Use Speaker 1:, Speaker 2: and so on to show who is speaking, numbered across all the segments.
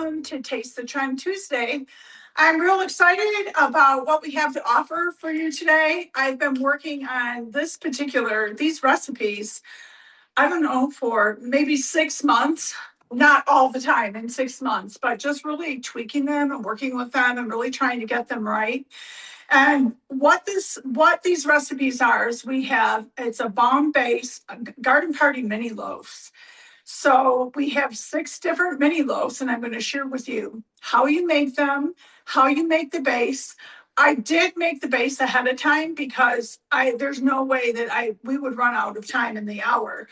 Speaker 1: welcome to Taste the Trend Tuesday. I'm real excited about what we have to offer for you today. I've been working on these recipes, I don't know, for maybe 6 months, not all the time in 6 months, but just really tweaking them and working with them and really trying to get them right. And what these recipes are is it's a bomb base garden party mini loaves. So we have 6 different mini loaves, and I'm going to share with you how you make them, how you make the base. I did make the base ahead of time because there's no way that we would run out of time in the hour.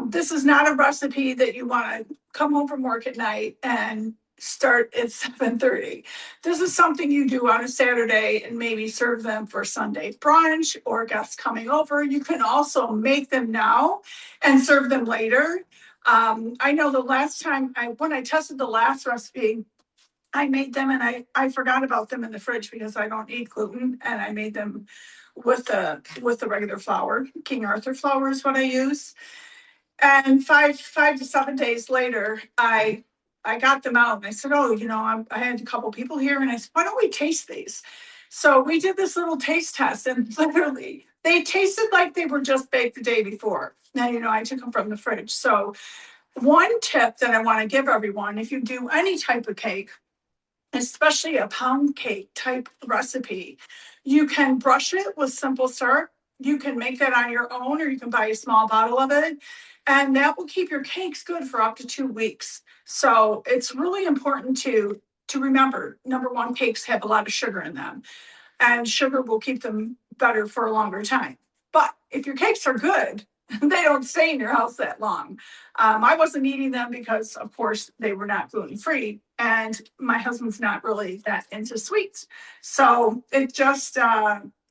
Speaker 1: This is not a recipe that you want to come home from work at night and start at 7:30. This is something you do on a Saturday and maybe serve them for Sunday brunch or guests coming over. You can also make them now and serve them later. I know the last time when I tested the last recipe, I made them and I forgot about them in the fridge because I don't eat gluten, and I made them with the regular flour. King Arthur flour is what I use. And five to 7 days later, I got them out and I said, oh, I had a couple people here, and I said, why don't we taste these? So we did this little taste test, and literally they tasted like they were just baked the day before. Now, I took them from the fridge. So one tip that I want to give everyone, if you do any type of cake, especially a pound cake type recipe, you can brush it with simple syrup. You can make that on your own, or you can buy a small bottle of it, and that will keep your cakes good for up to 2 weeks. So it's really important to remember, number one, cakes have a lot of sugar in them, and sugar will keep them better for a longer time. But if your cakes are good, they don't stay in your house that long. I wasn't eating them because, of course, they were not gluten-free, and my husband's not really that into sweets. So it just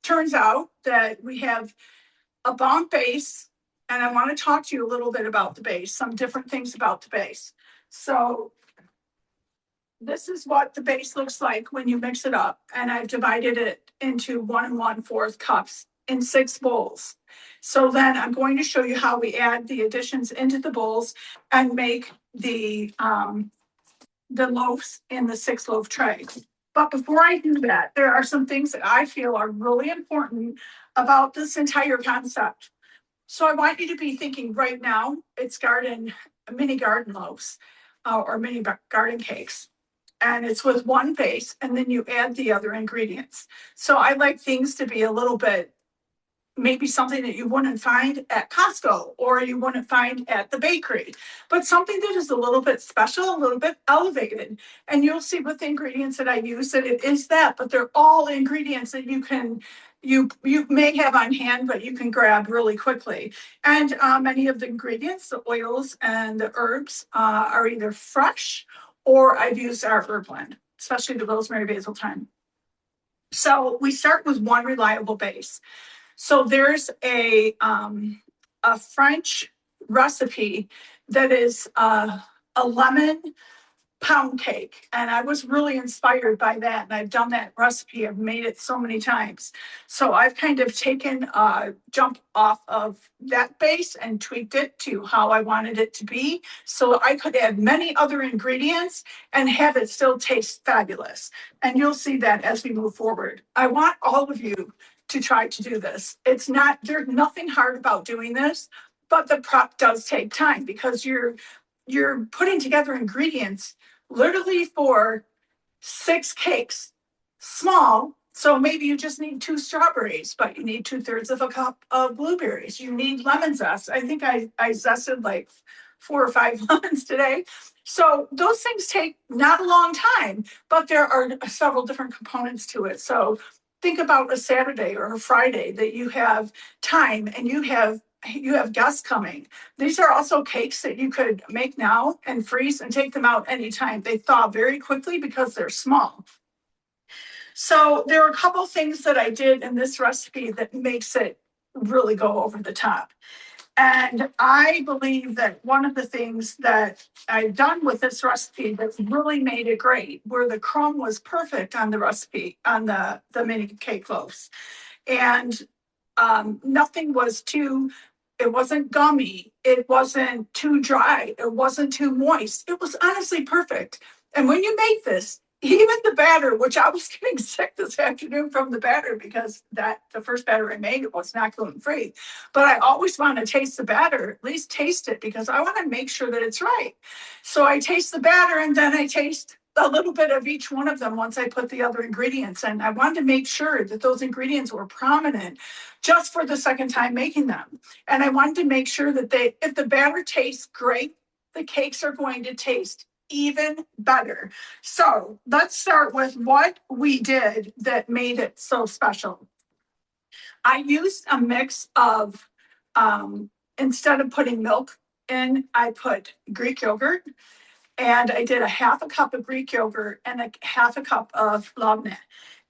Speaker 1: turns out that we have a bomb base, and I want to talk to you a little bit about the base, some different things about the base. So this is what the base looks like when you mix it up, and I've divided it into 1 1/4 cups in 6 bowls. So then I'm going to show you how we add the additions into the bowls and make the loaves in the 6 loaf tray. But before I do that, there are some things that I feel are really important about this entire concept. So I want you to be thinking right now, it's mini garden loaves or mini garden cakes. And it's with one base, and then you add the other ingredients. So I like things to be a little bit, maybe something that you wouldn't find at Costco or you wouldn't find at the bakery, but something that is a little bit special, a little bit elevated. And you'll see with the ingredients that I use that it is that, but they're all ingredients that you may have on hand, but you can grab really quickly. And many of the ingredients, the oils and the herbs, are either fresh or I've used our herb blend, especially the rosemary, basil, thyme. So we start with one reliable base. So there's a French recipe that is a lemon pound cake, and I was really inspired by that, and I've done that recipe. I've made it so many times. So I've kind of taken a jump off of that base and tweaked it to how I wanted it to be, so I could add many other ingredients and have it still taste fabulous. And you'll see that as we move forward. I want all of you to try to do this. There's nothing hard about doing this, but the prep does take time because you're putting together ingredients literally for 6 cakes, small. So maybe you just need 2 strawberries, but you need 2/3 of a cup of blueberries. You need lemon zest. I think I zested like 4 or 5 lemons today. So those things take not a long time, but there are several different components to it. So think about a Saturday or a Friday that you have time and you have guests coming. These are also cakes that you could make now and freeze and take them out anytime. They thaw very quickly because they're small. So there are a couple things that I did in this recipe that makes it really go over the top. And I believe that one of the things that I've done with this recipe that's really made it great, where the crumb was perfect on the recipe, on the mini cake loaves. And nothing was it wasn't gummy. It wasn't too dry. It wasn't too moist. It was honestly perfect. And when you make this, even the batter, which I was getting sick this afternoon from the batter because the first batter I made was not gluten-free. But I always want to taste the batter, at least taste it, because I want to make sure that it's right. So I taste the batter and then I taste a little bit of each one of them once I put the other ingredients in. I wanted to make sure that those ingredients were prominent just for the second time making them. And I wanted to make sure that if the batter tastes great, the cakes are going to taste even better. So let's start with what we did that made it so special. I used a mix of, instead of putting milk in, I put Greek yogurt, and I did a half a cup of Greek yogurt and a half a cup of Lavender.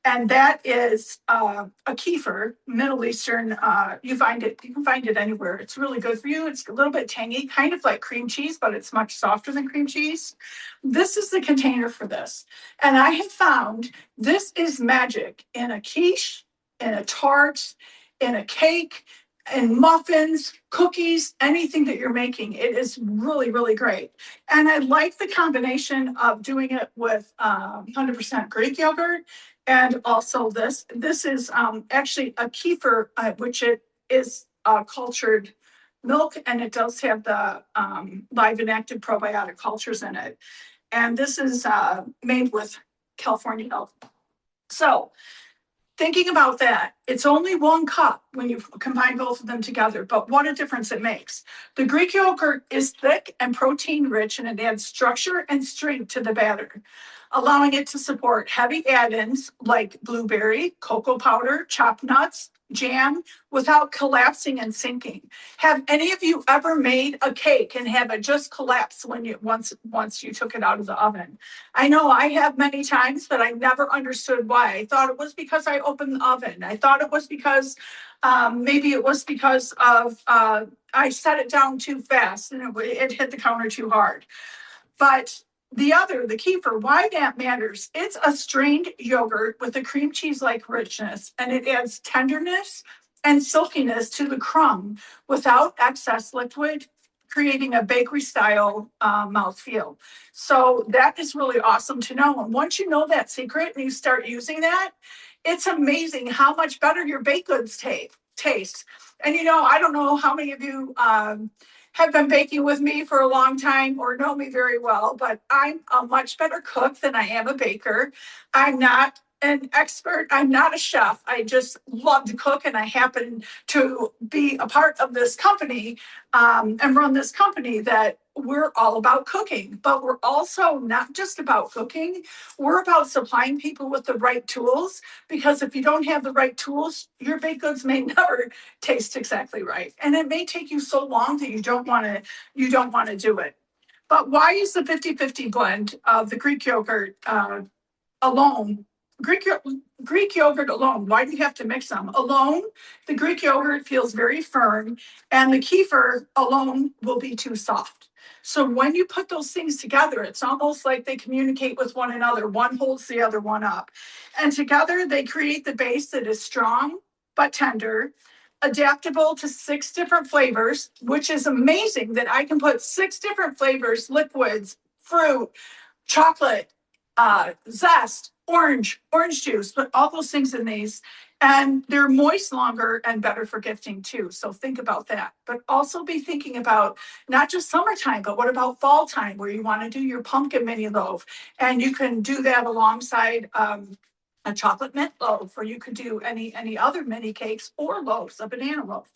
Speaker 1: And that is a kefir, Middle Eastern. You can find it anywhere. It's really good for you. It's a little bit tangy, kind of like cream cheese, but it's much softer than cream cheese. This is the container for this. And I have found this is magic in a quiche, in a tart, in a cake, in muffins, cookies, anything that you're making. It is really, really great. And I like the combination of doing it with 100% Greek yogurt. And also this is actually a kefir, which it is cultured milk, and it does have the live and active probiotic cultures in it. And this is made with California milk. So thinking about that, it's only 1 cup when you combine both of them together, but what a difference it makes. The Greek yogurt is thick and protein rich, and it adds structure and strength to the batter, allowing it to support heavy add-ins like blueberry, cocoa powder, chopped nuts, jam, without collapsing and sinking. Have any of you ever made a cake and have it just collapse once you took it out of the oven? I know I have many times, but I never understood why. I thought it was because I opened the oven. I thought it was because maybe it was because of I set it down too fast and it hit the counter too hard. But the kefir, why that matters, it's a strained yogurt with a cream cheese-like richness, and it adds tenderness and silkiness to the crumb without excess liquid, creating a bakery-style mouthfeel. So that is really awesome to know. And once you know that secret and you start using that, it's amazing how much better your baked goods taste. And I don't know how many of you have been baking with me for a long time or know me very well, but I'm a much better cook than I am a baker. I'm not an expert. I'm not a chef. I just love to cook, and I happen to be a part of this company and run this company that we're all about cooking. But we're also not just about cooking. We're about supplying people with the right tools, because if you don't have the right tools, your baked goods may never taste exactly right, and it may take you so long that you don't want to do it. But why is the 50-50 blend of the Greek yogurt alone? Greek yogurt alone, why do you have to mix them? Alone, the Greek yogurt feels very firm, and the kefir alone will be too soft. So when you put those things together, it's almost like they communicate with one another. One holds the other one up. And together they create the base that is strong but tender, adaptable to 6 different flavors, which is amazing that I can put 6 different flavors, liquids, fruit, chocolate, zest, orange juice, put all those things in these. And they're moist longer and better for gifting too. So think about that. But also be thinking about not just summertime, but what about fall time, where you want to do your pumpkin mini loaf? And you can do that alongside a chocolate mint loaf, or you could do any other mini cakes or loaves, a banana loaf.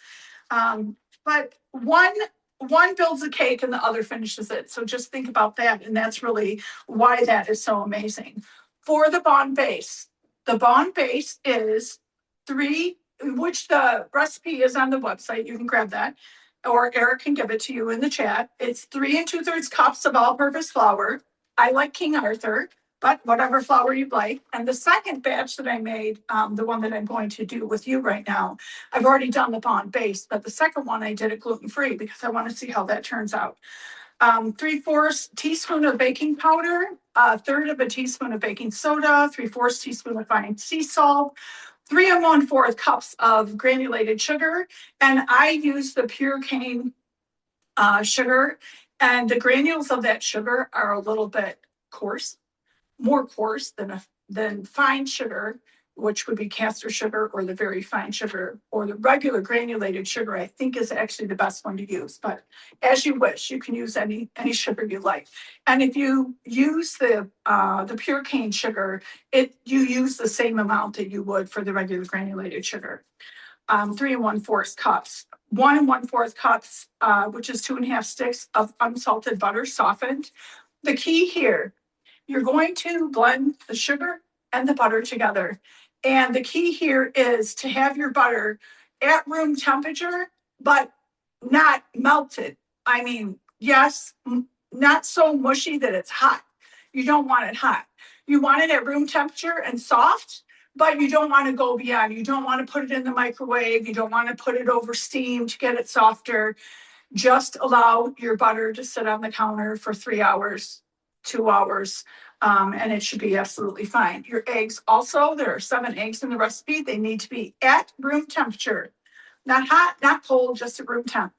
Speaker 1: But one builds a cake and the other finishes it. So just think about that. And that's really why that is so amazing. For the bond base, the bond base is 3, which the recipe is on the website. You can grab that, or Eric can give it to you in the chat. It's 3 2/3 cups of all-purpose flour. I like King Arthur, but whatever flour you like. And the second batch that I made, the one that I'm going to do with you right now, I've already done the bond base, but the second one I did it gluten-free because I want to see how that turns out. 3/4 teaspoon of baking powder, 1/3 of a teaspoon of baking soda, 3/4 teaspoon of fine sea salt, 3 1/4 cups of granulated sugar. And I use the pure cane sugar, and the granules of that sugar are a little bit coarse, more coarse than fine sugar, which would be caster sugar or the very fine sugar, or the regular granulated sugar, I think is actually the best one to use. But as you wish, you can use any sugar you like. And if you use the pure cane sugar, you use the same amount that you would for the regular granulated sugar. 3 1/4 cups. 1 1/4 cups, which is 2.5 sticks of unsalted butter, softened. The key here, you're going to blend the sugar and the butter together. And the key here is to have your butter at room temperature, but not melted. I mean, yes, not so mushy that it's hot. You don't want it hot. You want it at room temperature and soft, but you don't want to go beyond. You don't want to put it in the microwave. You don't want to put it over steam to get it softer. Just allow your butter to sit on the counter for 3 hours, 2 hours, and it should be absolutely fine. Your eggs also, there are 7 eggs in the recipe. They need to be at room temperature, not hot, not cold, just at room temp.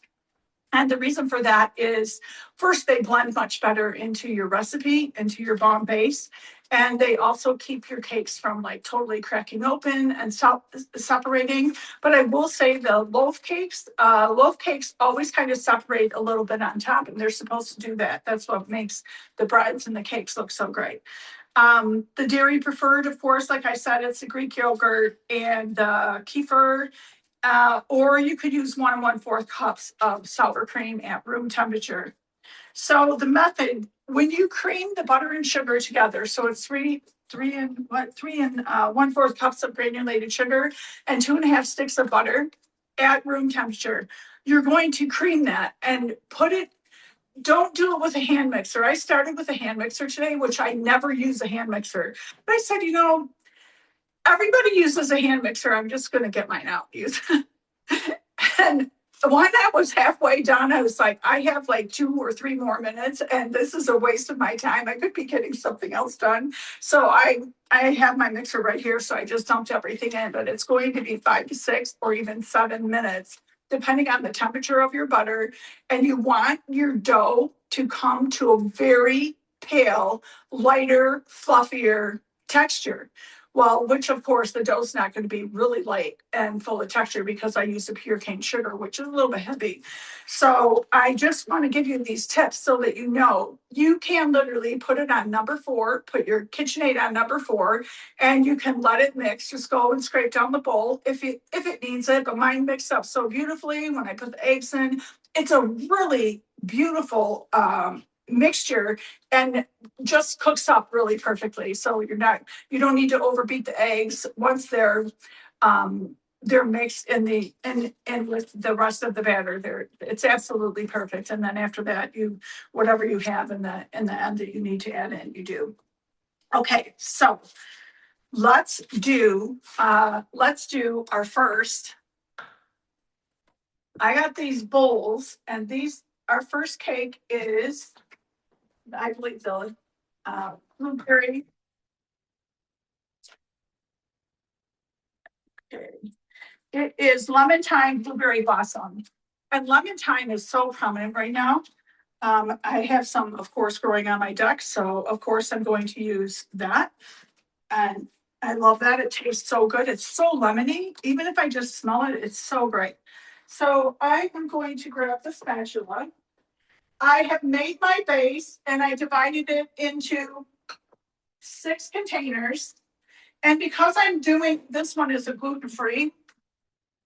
Speaker 1: And the reason for that is, first, they blend much better into your recipe, into your bomb base. And they also keep your cakes from like totally cracking open and separating. But I will say the loaf cakes always kind of separate a little bit on top, and they're supposed to do that. That's what makes the breads and the cakes look so great. The dairy preferred, of course, like I said, it's the Greek yogurt and the kefir. Or you could use 1 1/4 cups of sour cream at room temperature. So the method, when you cream the butter and sugar together, so it's 3 1/4 cups of granulated sugar and 2.5 sticks of butter at room temperature. You're going to cream that and put it. Don't do it with a hand mixer. I started with a hand mixer today, which I never use a hand mixer. But I said, everybody uses a hand mixer. I'm just going to get mine out. And when I was halfway done, I was like, I have like 2 or 3 more minutes, and this is a waste of my time. I could be getting something else done. So I have my mixer right here. So I just dumped everything in, but it's going to be 5 to 6 or even 7 minutes, depending on the temperature of your butter. And you want your dough to come to a very pale, lighter, fluffier texture. Well, which of course the dough's not going to be really light and full of texture because I use the pure cane sugar, which is a little bit heavy. So I just want to give you these tips so that you can literally put it on number 4, put your KitchenAid on number 4, and you can let it mix. Just go and scrape down the bowl if it needs it. But mine mixed up so beautifully when I put the eggs in. It's a really beautiful mixture and just cooks up really perfectly. So you don't need to overbeat the eggs once they're mixed in with the rest of the batter. It's absolutely perfect. And then after that, whatever you have in the end that you need to add in, you do. Okay, so let's do our first. I got these bowls, and our first cake is, I believe, the blueberry. Okay. It is lemon thyme blueberry blossom. And lemon thyme is so prominent right now. I have some, of course, growing on my deck. So, of course, I'm going to use that. And I love that. It tastes so good. It's so lemony. Even if I just smell it, it's so great. So I am going to grab the spatula. I have made my base and I divided it into 6 containers. And because I'm doing, this one is a gluten-free,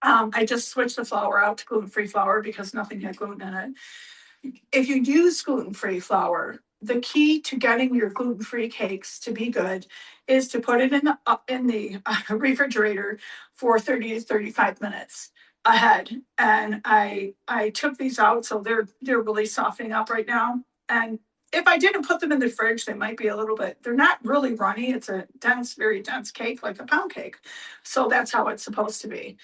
Speaker 1: I just switched the flour out to gluten-free flour because nothing had gluten in it. If you use gluten-free flour, the key to getting your gluten-free cakes to be good is to put it in the refrigerator for 30 to 35 minutes ahead. And I took these out, so they're really softening up right now. And if I didn't put them in the fridge, they might be a little bit, they're not really runny. It's a dense, very dense cake, like a pound cake. So that's how it's supposed to be.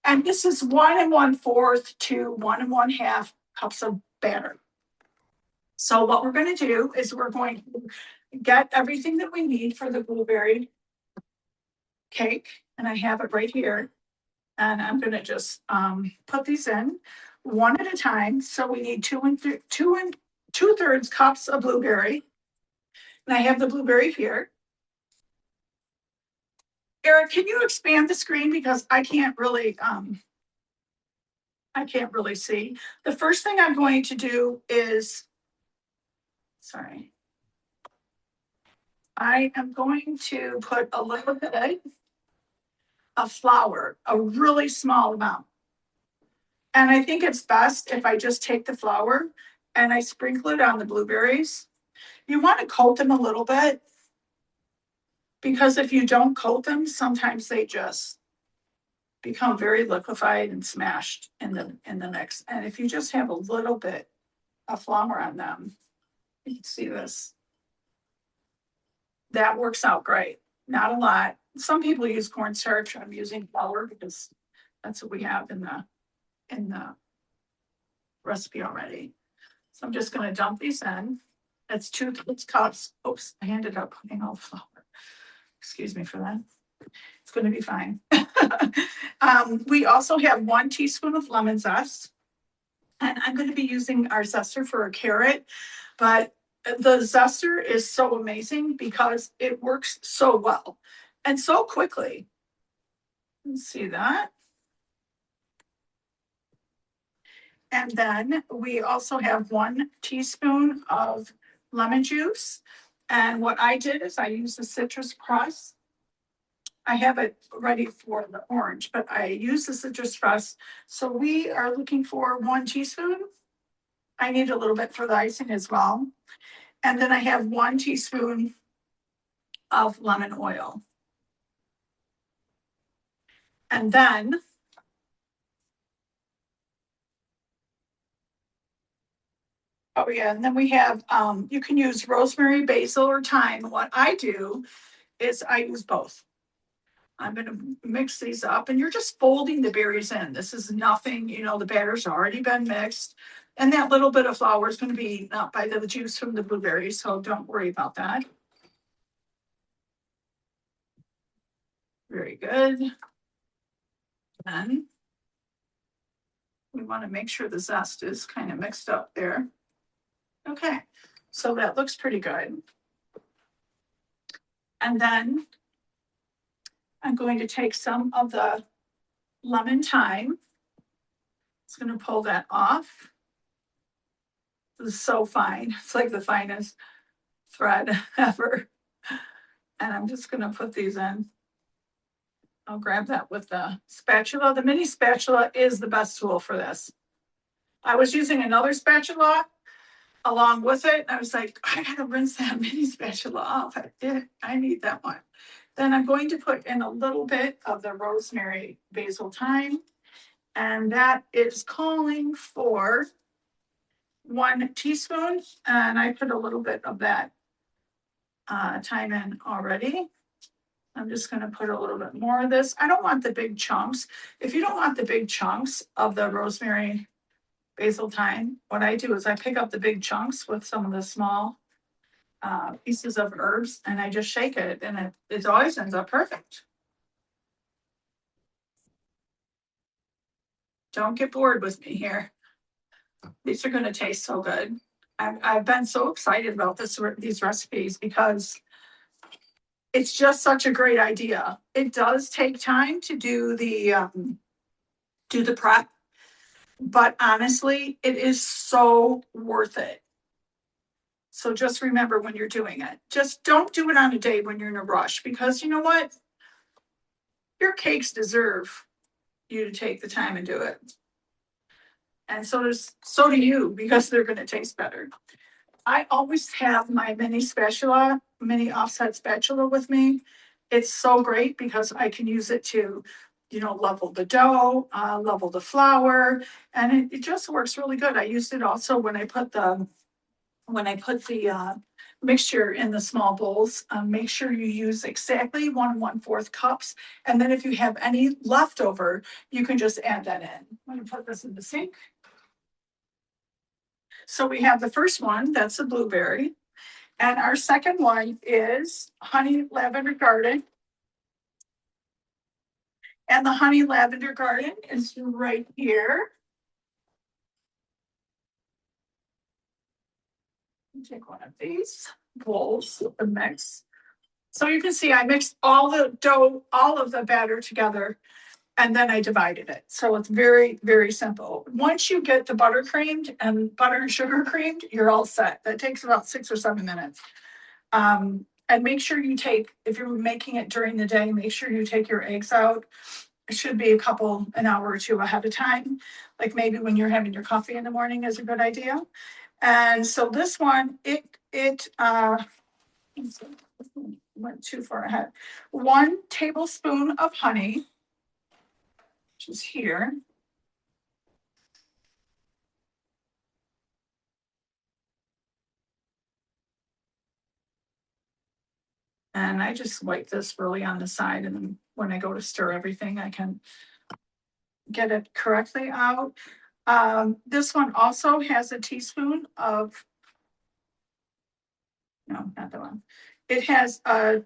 Speaker 1: And this is 1 1/4 to 1 1/2 cups of batter. So what we're going to do is we're going to get everything that we need for the blueberry cake. And I have it right here. And I'm going to just put these in one at a time. So we need 2 2 2/3 cups of blueberry. And I have the blueberry here. Eric, can you expand the screen because I can't really see. The first thing I'm going to do is, sorry, I am going to put a little bit of flour, a really small amount. And I think it's best if I just take the flour and I sprinkle it on the blueberries. You want to coat them a little bit because if you don't coat them, sometimes they just become very liquefied and smashed in the mix. And if you just have a little bit of flour on them, you can see this. That works out great. Not a lot. Some people use cornstarch. I'm using flour because that's what we have in the recipe already. So I'm just going to dump these in. That's 2 cups. Oops, I ended up putting all the flour. Excuse me for that. It's going to be fine. We also have 1 teaspoon of lemon zest. And I'm going to be using our zester for a carrot, but the zester is so amazing because it works so well and so quickly. Let's see that. And then we also have 1 teaspoon of lemon juice. And what I did is I used the citrus press. I have it ready for the orange, but I use the citrus press. So we are looking for 1 teaspoon. I need a little bit for the icing as well. And then I have 1 teaspoon of lemon oil. And then oh yeah, and then we have, you can use rosemary, basil, or thyme. What I do is I use both. I'm going to mix these up and you're just folding the berries in. This is nothing, the batter's already been mixed. And that little bit of flour is going to be eaten up by the juice from the blueberries, so don't worry about that. Very good. Then we want to make sure the zest is kind of mixed up there. Okay, so that looks pretty good. And then I'm going to take some of the lemon thyme. It's going to pull that off. This is so fine. It's like the finest thread ever. And I'm just going to put these in. I'll grab that with the spatula. The mini spatula is the best tool for this. I was using another spatula along with it. I was like, I gotta rinse that mini spatula off. I need that one. Then I'm going to put in a little bit of the rosemary, basil, thyme, and that is calling for 1 teaspoon. And I put a little bit of that thyme in already. I'm just going to put a little bit more of this. I don't want the big chunks. If you don't want the big chunks of the rosemary, basil, thyme, what I do is I pick up the big chunks with some of the small pieces of herbs and I just shake it and it always ends up perfect. Don't get bored with me here. These are going to taste so good. I've been so excited about these recipes because it's just such a great idea. It does take time to do the prep, but honestly, it is so worth it. So just remember when you're doing it, just don't do it on a day when you're in a rush because you know what? Your cakes deserve you to take the time and do it. And so do you because they're going to taste better. I always have my mini offset spatula with me. It's so great because I can use it to, level the dough, level the flour, and it just works really good. I used it also when I put the mixture in the small bowls. Make sure you use exactly 1 1/4 cups, and then if you have any leftover, you can just add that in. I'm going to put this in the sink. So we have the first one, that's the blueberry. And our second one is honey lavender garden. And the honey lavender garden is right here. Take one of these. bowls of the mix. So you can see I mixed all the dough, all of the batter together, and then I divided it. So it's very, very simple. Once you get the butter creamed and butter and sugar creamed, you're all set. That takes about 6 or 7 minutes. And make sure you take, if you're making it during the day, make sure you take your eggs out. It should be an hour or two ahead of time. Like maybe when you're having your coffee in the morning is a good idea. And so this one, it went too far ahead. 1 tablespoon of honey, which is here. And I just wipe this really on the side, and then when I go to stir everything, I can get it correctly out. This one also has a teaspoon of, no, not that one. It has a,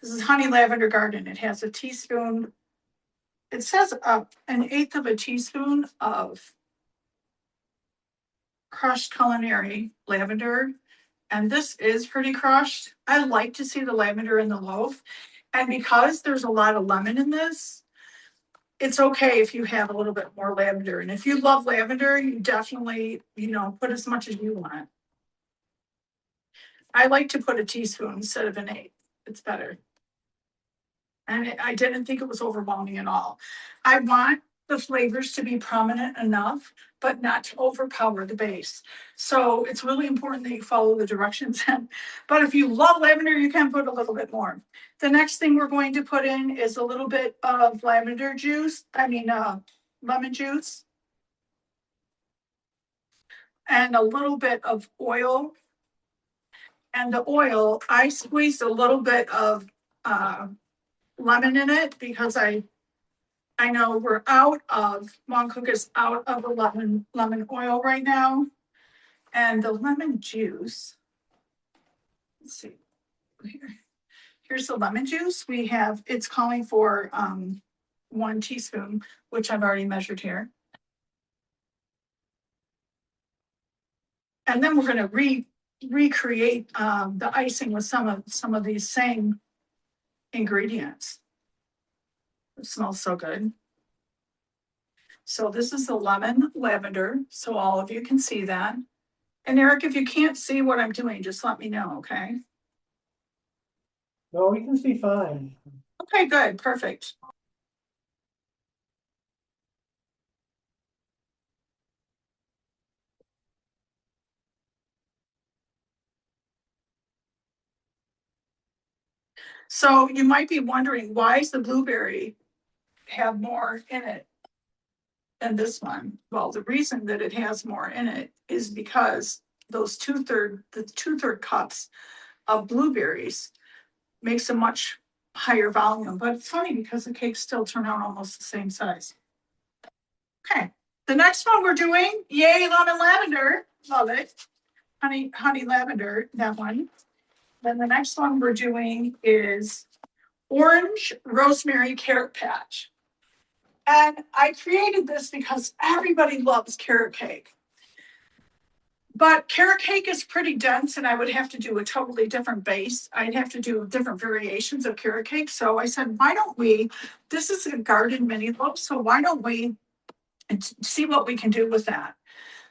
Speaker 1: this is honey lavender garden. It has a teaspoon, it says 1/8 of a teaspoon of crushed culinary lavender. And this is pretty crushed. I like to see the lavender in the loaf. And because there's a lot of lemon in this, it's okay if you have a little bit more lavender. And if you love lavender, you definitely, put as much as you want. I like to put a teaspoon instead of 1/8. It's better. And I didn't think it was overwhelming at all. I want the flavors to be prominent enough, but not to overpower the base. So it's really important that you follow the directions. But if you love lavender, you can put a little bit more. The next thing we're going to put in is a little bit of lemon juice, and a little bit of oil. And the oil, I squeezed a little bit of lemon in it because I know we're out of, Mom Cook is out of the lemon oil right now. And the lemon juice, let's see, here's the lemon juice. It's calling for 1 teaspoon, which I've already measured here. And then we're going to recreate the icing with some of these same ingredients. It smells so good. So this is the lemon lavender, so all of you can see that. And Eric, if you can't see what I'm doing, just let me know, okay?
Speaker 2: No, we can see fine.
Speaker 1: Okay, good, perfect. So you might be wondering, why does the blueberry have more in it than this one? Well, the reason that it has more in it is because those two-third cups of blueberries makes a much higher volume. But it's funny because the cakes still turn out almost the same size. Okay, the next one we're doing, yay, lemon lavender, love it. Honey lavender, that one. Then the next one we're doing is orange rosemary carrot patch. And I created this because everybody loves carrot cake. But carrot cake is pretty dense, and I would have to do a totally different base. I'd have to do different variations of carrot cake. So I said, why don't we, this is a garden mini loaf, so why don't we see what we can do with that?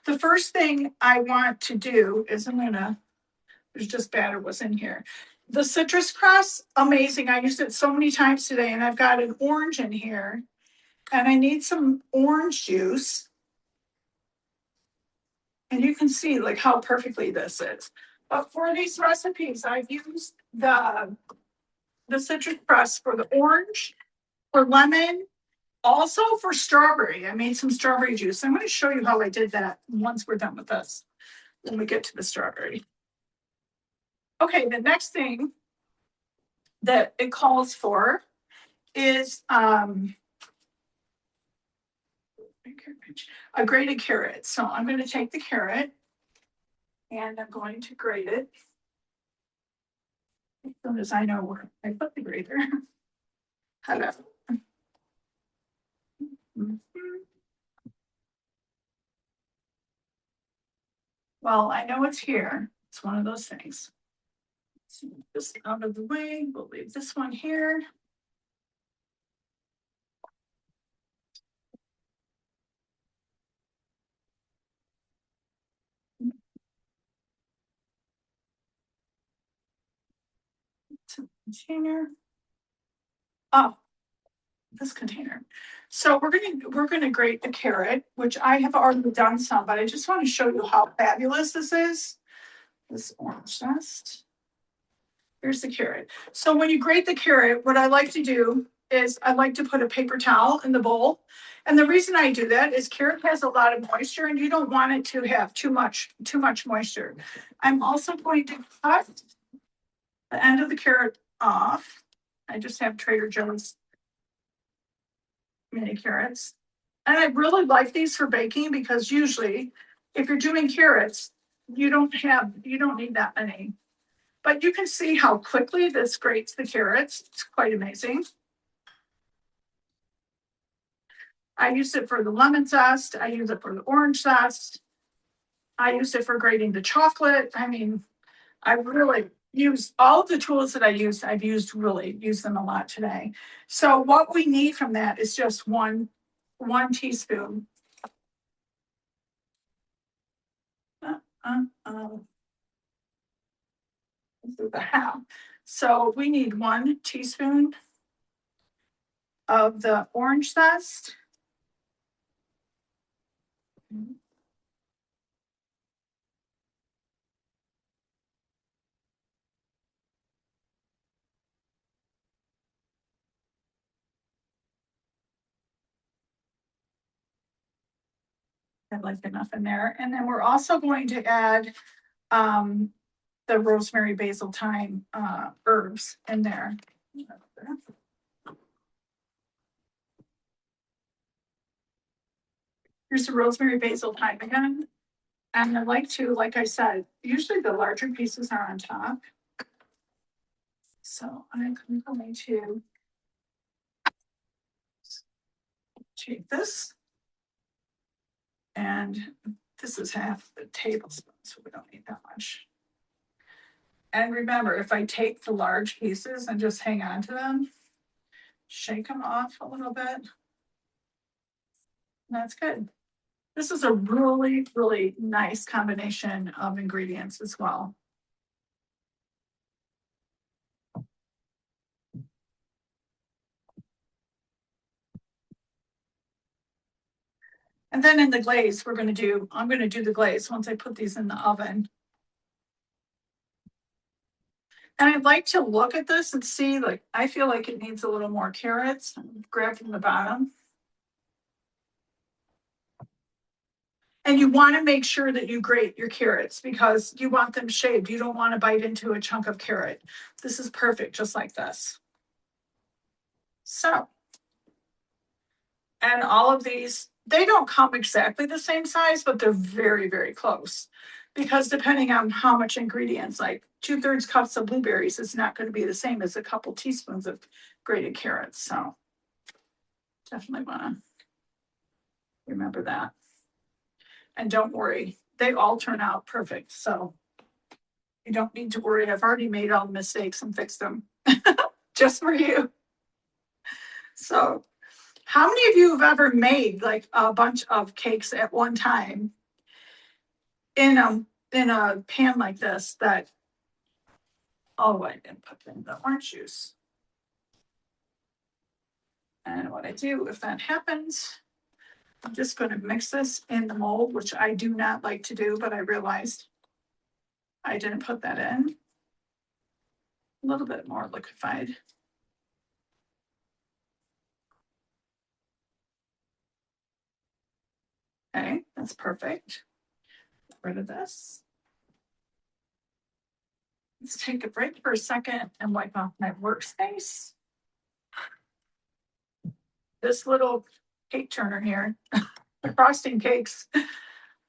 Speaker 1: The first thing I want to do is there's just batter was in here. The citrus crust, amazing. I used it so many times today, and I've got an orange in here, and I need some orange juice. And you can see like how perfectly this is. But for these recipes, I've used the citrus crust for the orange, for lemon, also for strawberry. I made some strawberry juice. I'm going to show you how I did that once we're done with this, when we get to the strawberry. Okay, the next thing that it calls for is a grated carrot. So I'm going to take the carrot and I'm going to grate it. As soon as I know where I put the grater. Hello. Well, I know it's here. It's one of those things. Let's move this out of the way. We'll leave this one here. Container. Oh, this container. So we're gonna grate the carrot, which I have already done some, but I just want to show you how fabulous this is. This orange zest. Here's the carrot. So when you grate the carrot, what I like to do is I like to put a paper towel in the bowl. And the reason I do that is carrot has a lot of moisture and you don't want it to have too much moisture. I'm also going to cut the end of the carrot off. I just have Trader Joe's mini carrots. And I really like these for baking because usually if you're doing carrots, you don't need that many. But you can see how quickly this grates the carrots. It's quite amazing. I use it for the lemon zest. I use it for the orange zest. I use it for grating the chocolate. I mean, I really use all of the tools that I've used them a lot today. So what we need from that is just one teaspoon. This is the half. So we need 1 teaspoon of the orange zest. I like enough in there. And then we're also going to add the rosemary, basil, thyme herbs in there. Here's the rosemary, basil, thyme again. And I like to, like I said, usually the larger pieces are on top. So I'm going to take this. And this is half the tablespoon, so we don't need that much. And remember, if I take the large pieces and just hang on to them, shake them off a little bit, that's good. This is a really, really nice combination of ingredients as well. And then in the glaze, I'm going to do the glaze once I put these in the oven. And I'd like to look at this and see, like, I feel like it needs a little more carrots. Grab from the bottom. And you want to make sure that you grate your carrots because you want them shaved. You don't want to bite into a chunk of carrot. This is perfect, just like this. So, and all of these, they don't come exactly the same size, but they're very, very close. Because depending on how much ingredients, like 2/3 cups of blueberries is not going to be the same as a couple teaspoons of grated carrots. So definitely want to remember that. And don't worry, they all turn out perfect. So you don't need to worry. I've already made all the mistakes and fixed them just for you. So how many of you have ever made like a bunch of cakes at one time in a pan like this that, oh, I didn't put in the orange juice. And what I do if that happens, I'm just going to mix this in the mold, which I do not like to do, but I realized I didn't put that in. A little bit more liquefied. Okay, that's perfect. Get rid of this. Let's take a break for a second and wipe off my workspace. This little cake turner here, the frosting cakes,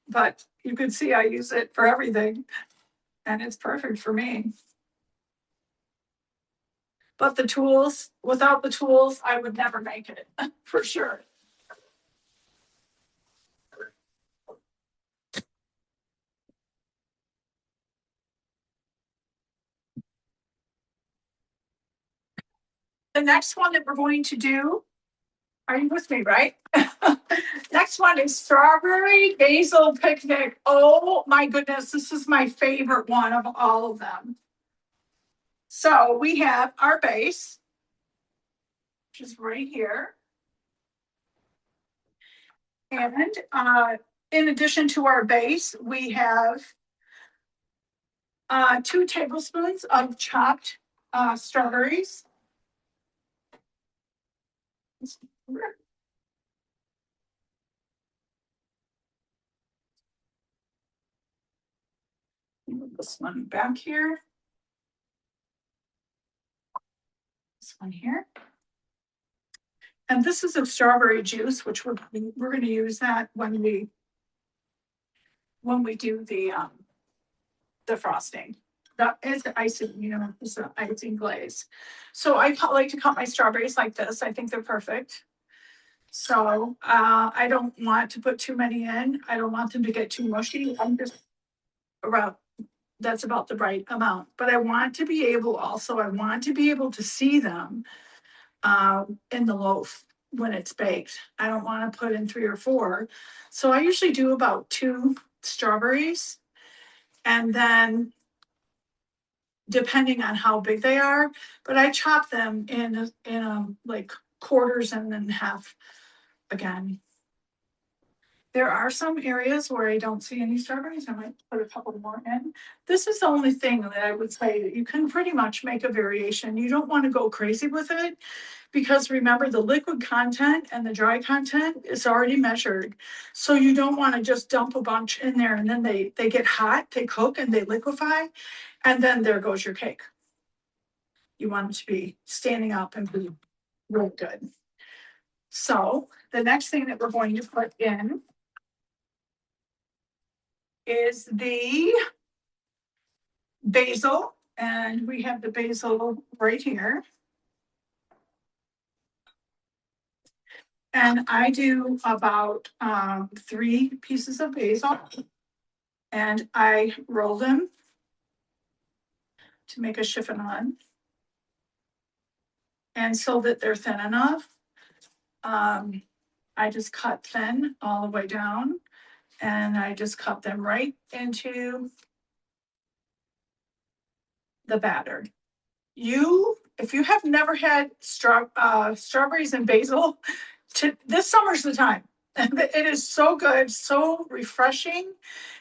Speaker 1: but you can see I use it for everything and it's perfect for me. But the tools, without the tools, I would never make it for sure. The next one that we're going to do, are you with me, right? Next one is strawberry basil picnic. Oh my goodness, this is my favorite one of all of them. So we have our base, which is right here. And in addition to our base, we have 2 tablespoons of chopped strawberries. Move this one back here. This one here. And this is a strawberry juice, which we're going to use that when we do the frosting. That is the icing, it's the icing glaze. So I like to cut my strawberries like this. I think they're perfect. So I don't want to put too many in. I don't want them to get too mushy. I'm just that's about the right amount. But I want to be able to see them in the loaf when it's baked. I don't want to put in 3 or 4. So I usually do about 2 strawberries. And then depending on how big they are, but I chop them in like quarters and then half again. There are some areas where I don't see any strawberries. I might put a couple more in. This is the only thing that I would say that you can pretty much make a variation. You don't want to go crazy with it because remember the liquid content and the dry content is already measured. So you don't want to just dump a bunch in there and then they get hot, they cook and they liquefy, and then there goes your cake. You want it to be standing up and be real good. So the next thing that we're going to put in is the basil, and we have the basil right here. And I do about 3 pieces of basil, and I roll them to make a chiffonade. And so that they're thin enough, I just cut thin all the way down, and I just cut them right into the batter. If you have never had strawberries and basil, this summer's the time. It is so good, so refreshing.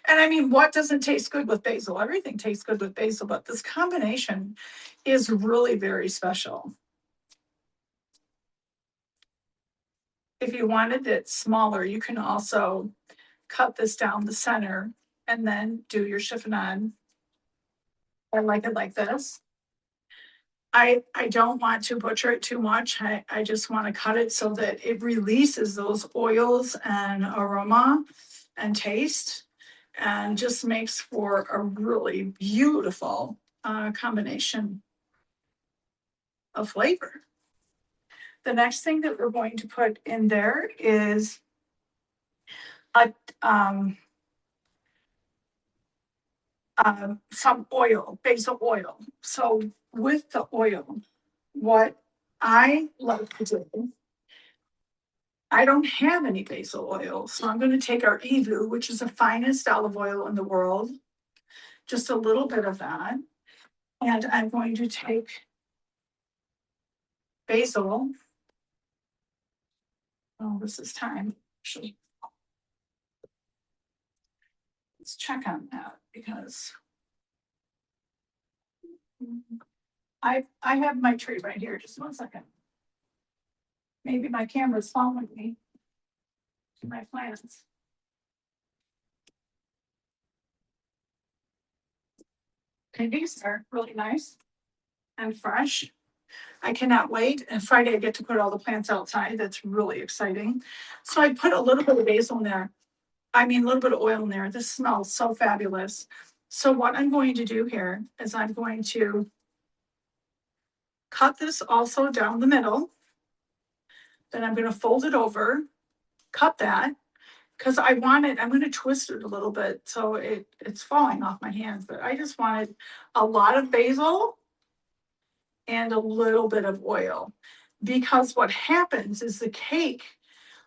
Speaker 1: And I mean, what doesn't taste good with basil? Everything tastes good with basil, but this combination is really very special. If you wanted it smaller, you can also cut this down the center and then do your chiffonade. I like it like this. I don't want to butcher it too much. I just want to cut it so that it releases those oils and aroma and taste and just makes for a really beautiful combination of flavor. The next thing that we're going to put in there is some oil, basil oil. So with the oil, what I like to do, I don't have any basil oil, so I'm going to take our Evu, which is the finest olive oil in the world, just a little bit of that, and I'm going to take basil. Oh, this is time. Actually, let's check on that because I have my tray right here. Just 1 second. Maybe my camera's following me to my plants. Okay, these are really nice and fresh. I cannot wait. And Friday I get to put all the plants outside. That's really exciting. So I put a little bit of basil in there. I mean, a little bit of oil in there. This smells so fabulous. So what I'm going to do here is I'm going to cut this also down the middle. Then I'm going to fold it over, cut that, because I want it, I'm going to twist it a little bit so it's falling off my hands. But I just wanted a lot of basil and a little bit of oil. Because what happens is the cake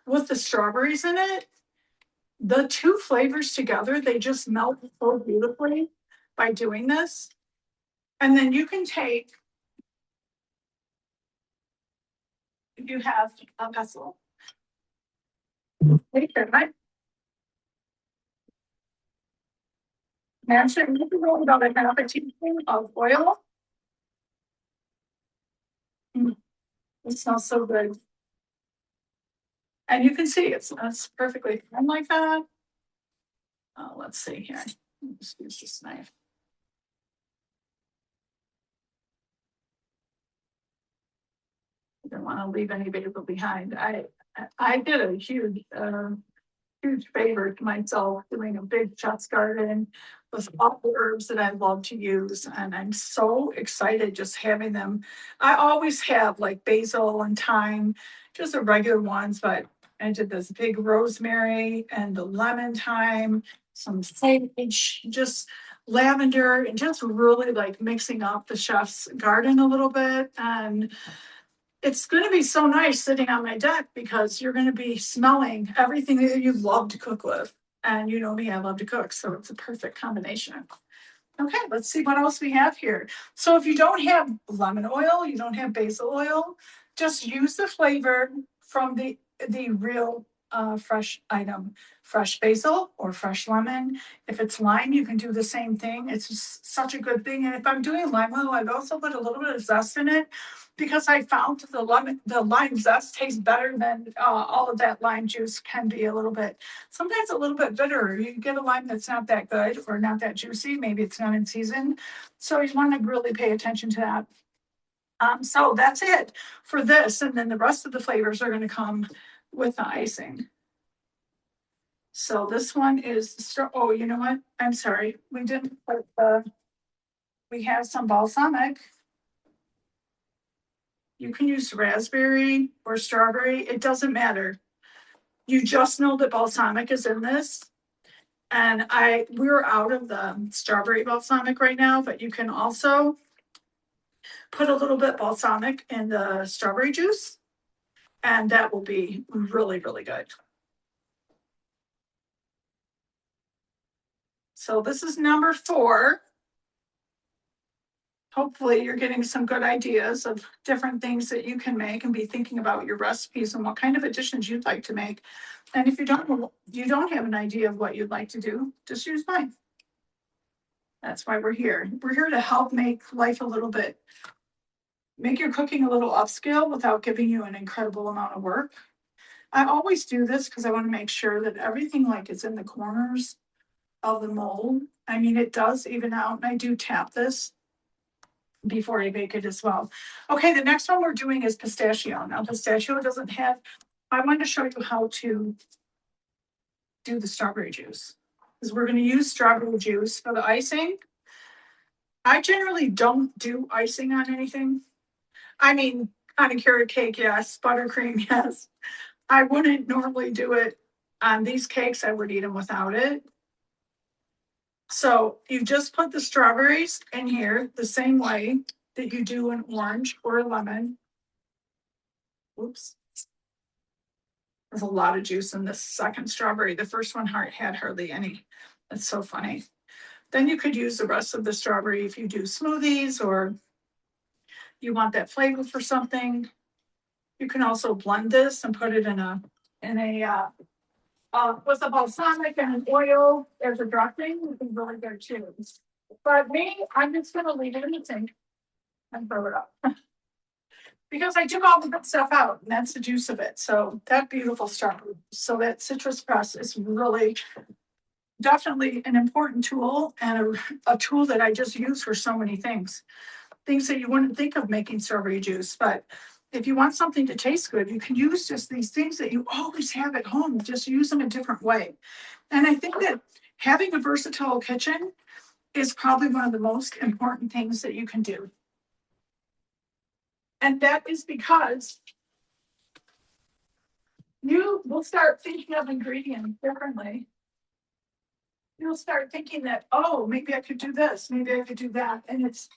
Speaker 1: with the strawberries in it, the two flavors together, they just melt so beautifully by doing this. And then you can take, if you have a vessel, take it, right? Mention you can roll about a half a teaspoon of oil. It smells so good. And you can see it's perfectly thin like that. Let's see here. Let's use this knife. I don't want to leave any basil behind. I did a huge favor to myself doing a big chef's garden with all the herbs that I love to use. And I'm so excited just having them. I always have like basil and thyme, just the regular ones, but I did this big rosemary and the lemon thyme, some sage, just lavender, and just really like mixing up the chef's garden a little bit. And it's going to be so nice sitting on my deck because you're going to be smelling everything that you love to cook with. And you know me, I love to cook, so it's a perfect combination. Okay, let's see what else we have here. So if you don't have lemon oil, you don't have basil oil, just use the flavor from the real fresh item, fresh basil or fresh lemon. If it's lime, you can do the same thing. It's just such a good thing. And if I'm doing lime oil, I'd also put a little bit of zest in it because I found the lime zest tastes better than all of that lime juice can be a little bit, sometimes a little bit bitter. You get a lime that's not that good or not that juicy. Maybe it's not in season. So you want to really pay attention to that. So that's it for this. And then the rest of the flavors are going to come with the icing. So this one is, oh, you know what? I'm sorry. We didn't put we have some balsamic. You can use raspberry or strawberry. It doesn't matter. You just know that balsamic is in this. And we're out of the strawberry balsamic right now, but you can also put a little bit balsamic in the strawberry juice, and that will be really, really good. So this is number 4. Hopefully you're getting some good ideas of different things that you can make and be thinking about your recipes and what kind of additions you'd like to make. And if you don't have an idea of what you'd like to do, just use mine. That's why we're here. We're here to help make life a little bit, make your cooking a little upscale without giving you an incredible amount of work. I always do this because I want to make sure that everything like is in the corners of the mold. I mean, it does even out, and I do tap this before I bake it as well. Okay, the next one we're doing is pistachio. Now, pistachio doesn't have, I wanted to show you how to do the strawberry juice because we're going to use strawberry juice for the icing. I generally don't do icing on anything. I mean, on a carrot cake, yes. Buttercream, yes. I wouldn't normally do it on these cakes. I would eat them without it. So you just put the strawberries in here the same way that you do an orange or a lemon. Oops. There's a lot of juice in this second strawberry. The first one had hardly any. That's so funny. Then you could use the rest of the strawberry if you do smoothies or you want that flavor for something. You can also blend this and put it in a with a balsamic and an oil as a dressing. Would be really good too. But me, I'm just gonna leave it in the sink and throw it up. Because I took all the good stuff out, and that's the juice of it. So that beautiful strawberry. So that citrus press is really definitely an important tool and a tool that I just use for so many things. Things that you wouldn't think of making strawberry juice, but if you want something to taste good, you can use just these things that you always have at home, just use them a different way. And I think that having a versatile kitchen is probably one of the most important things that you can do. And that is because you will start thinking of ingredients differently. You'll start thinking that, oh, maybe I could do this, maybe I could do that. And it's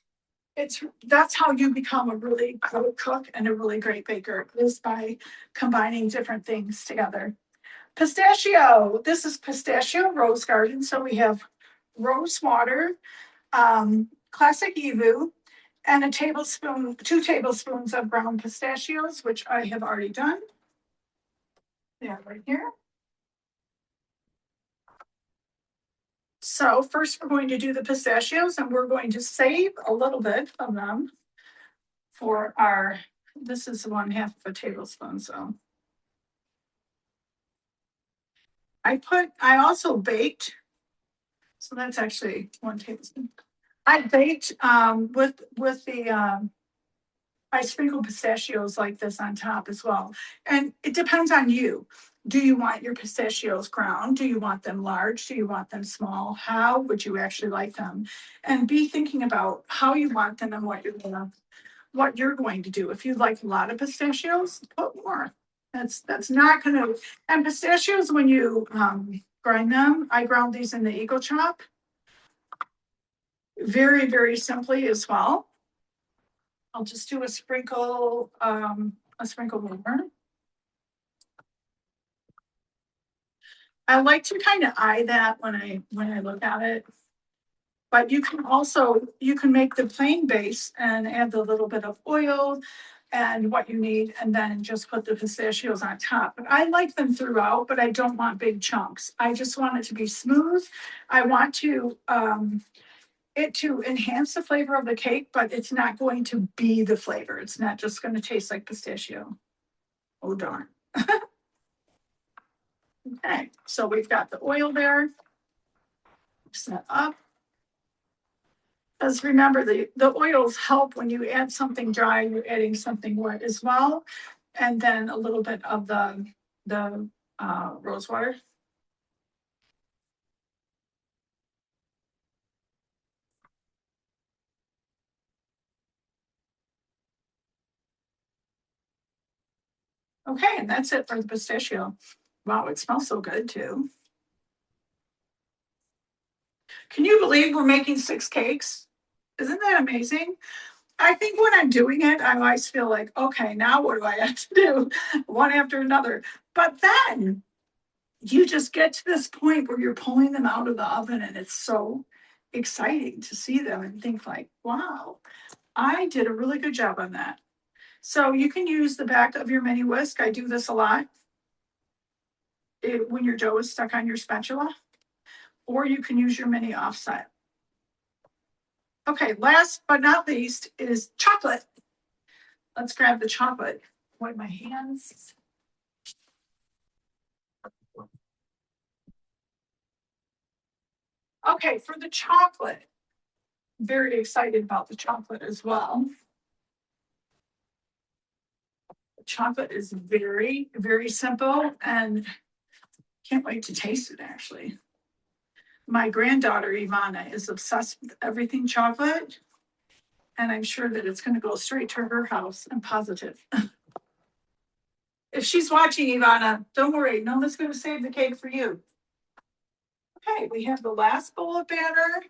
Speaker 1: That's how you become a really good cook and a really great baker, is by combining different things together. Pistachio. This is pistachio rose garden. So we have rose water, classic Evu, and a tablespoon, 2 tablespoons of ground pistachios, which I have already done. Yeah, right here. So first we're going to do the pistachios, and we're going to save a little bit of them for our, this is 1/2 of a tablespoon. So I also baked, so that's actually 1 tablespoon. I baked with the I sprinkle pistachios like this on top as well. And it depends on you. Do you want your pistachios ground? Do you want them large? Do you want them small? How would you actually like them? And be thinking about how you want them and what you're going to do. If you like a lot of pistachios, put more. That's not gonna, and pistachios, when you grind them, I ground these in the Eagle Chop very, very simply as well. I'll just do a sprinkle more. I like to kind of eye that when I look at it. But you can make the plain base and add the little bit of oil and what you need, and then just put the pistachios on top. But I like them throughout, but I don't want big chunks. I just want it to be smooth. I want it to enhance the flavor of the cake, but it's not going to be the flavor. It's not just going to taste like pistachio. Oh, darn. Okay, so we've got the oil there. Mix that up. Because remember, the oils help when you add something dry, you're adding something wet as well. And then a little bit of the rose water. Okay, and that's it for the pistachio. Wow, it smells so good too. Can you believe we're making 6 cakes? Isn't that amazing? I think when I'm doing it, I always feel like, okay, now what do I have to do? One after another. But then you just get to this point where you're pulling them out of the oven, and it's so exciting to see them and think like, wow, I did a really good job on that. So you can use the back of your mini whisk. I do this a lot when your dough is stuck on your spatula, or you can use your mini offset. Okay, last but not least is chocolate. Let's grab the chocolate. Wipe my hands. Okay, for the chocolate, very excited about the chocolate as well. The chocolate is very, very simple, and can't wait to taste it actually. My granddaughter Ivana is obsessed with everything chocolate, and I'm sure that it's going to go straight to her house. I'm positive. If she's watching, Ivana, don't worry. No one's going to save the cake for you. Okay, we have the last bowl of batter,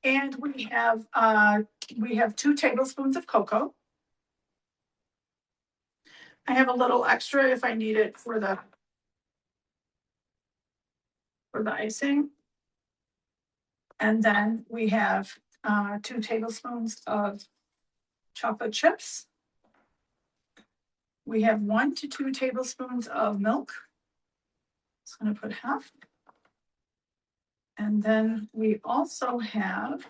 Speaker 1: and we have 2 tablespoons of cocoa. I have a little extra if I need it for the icing. And then we have 2 tablespoons of chocolate chips. We have 1 to 2 tablespoons of milk. I'm going to put half. And then we also have,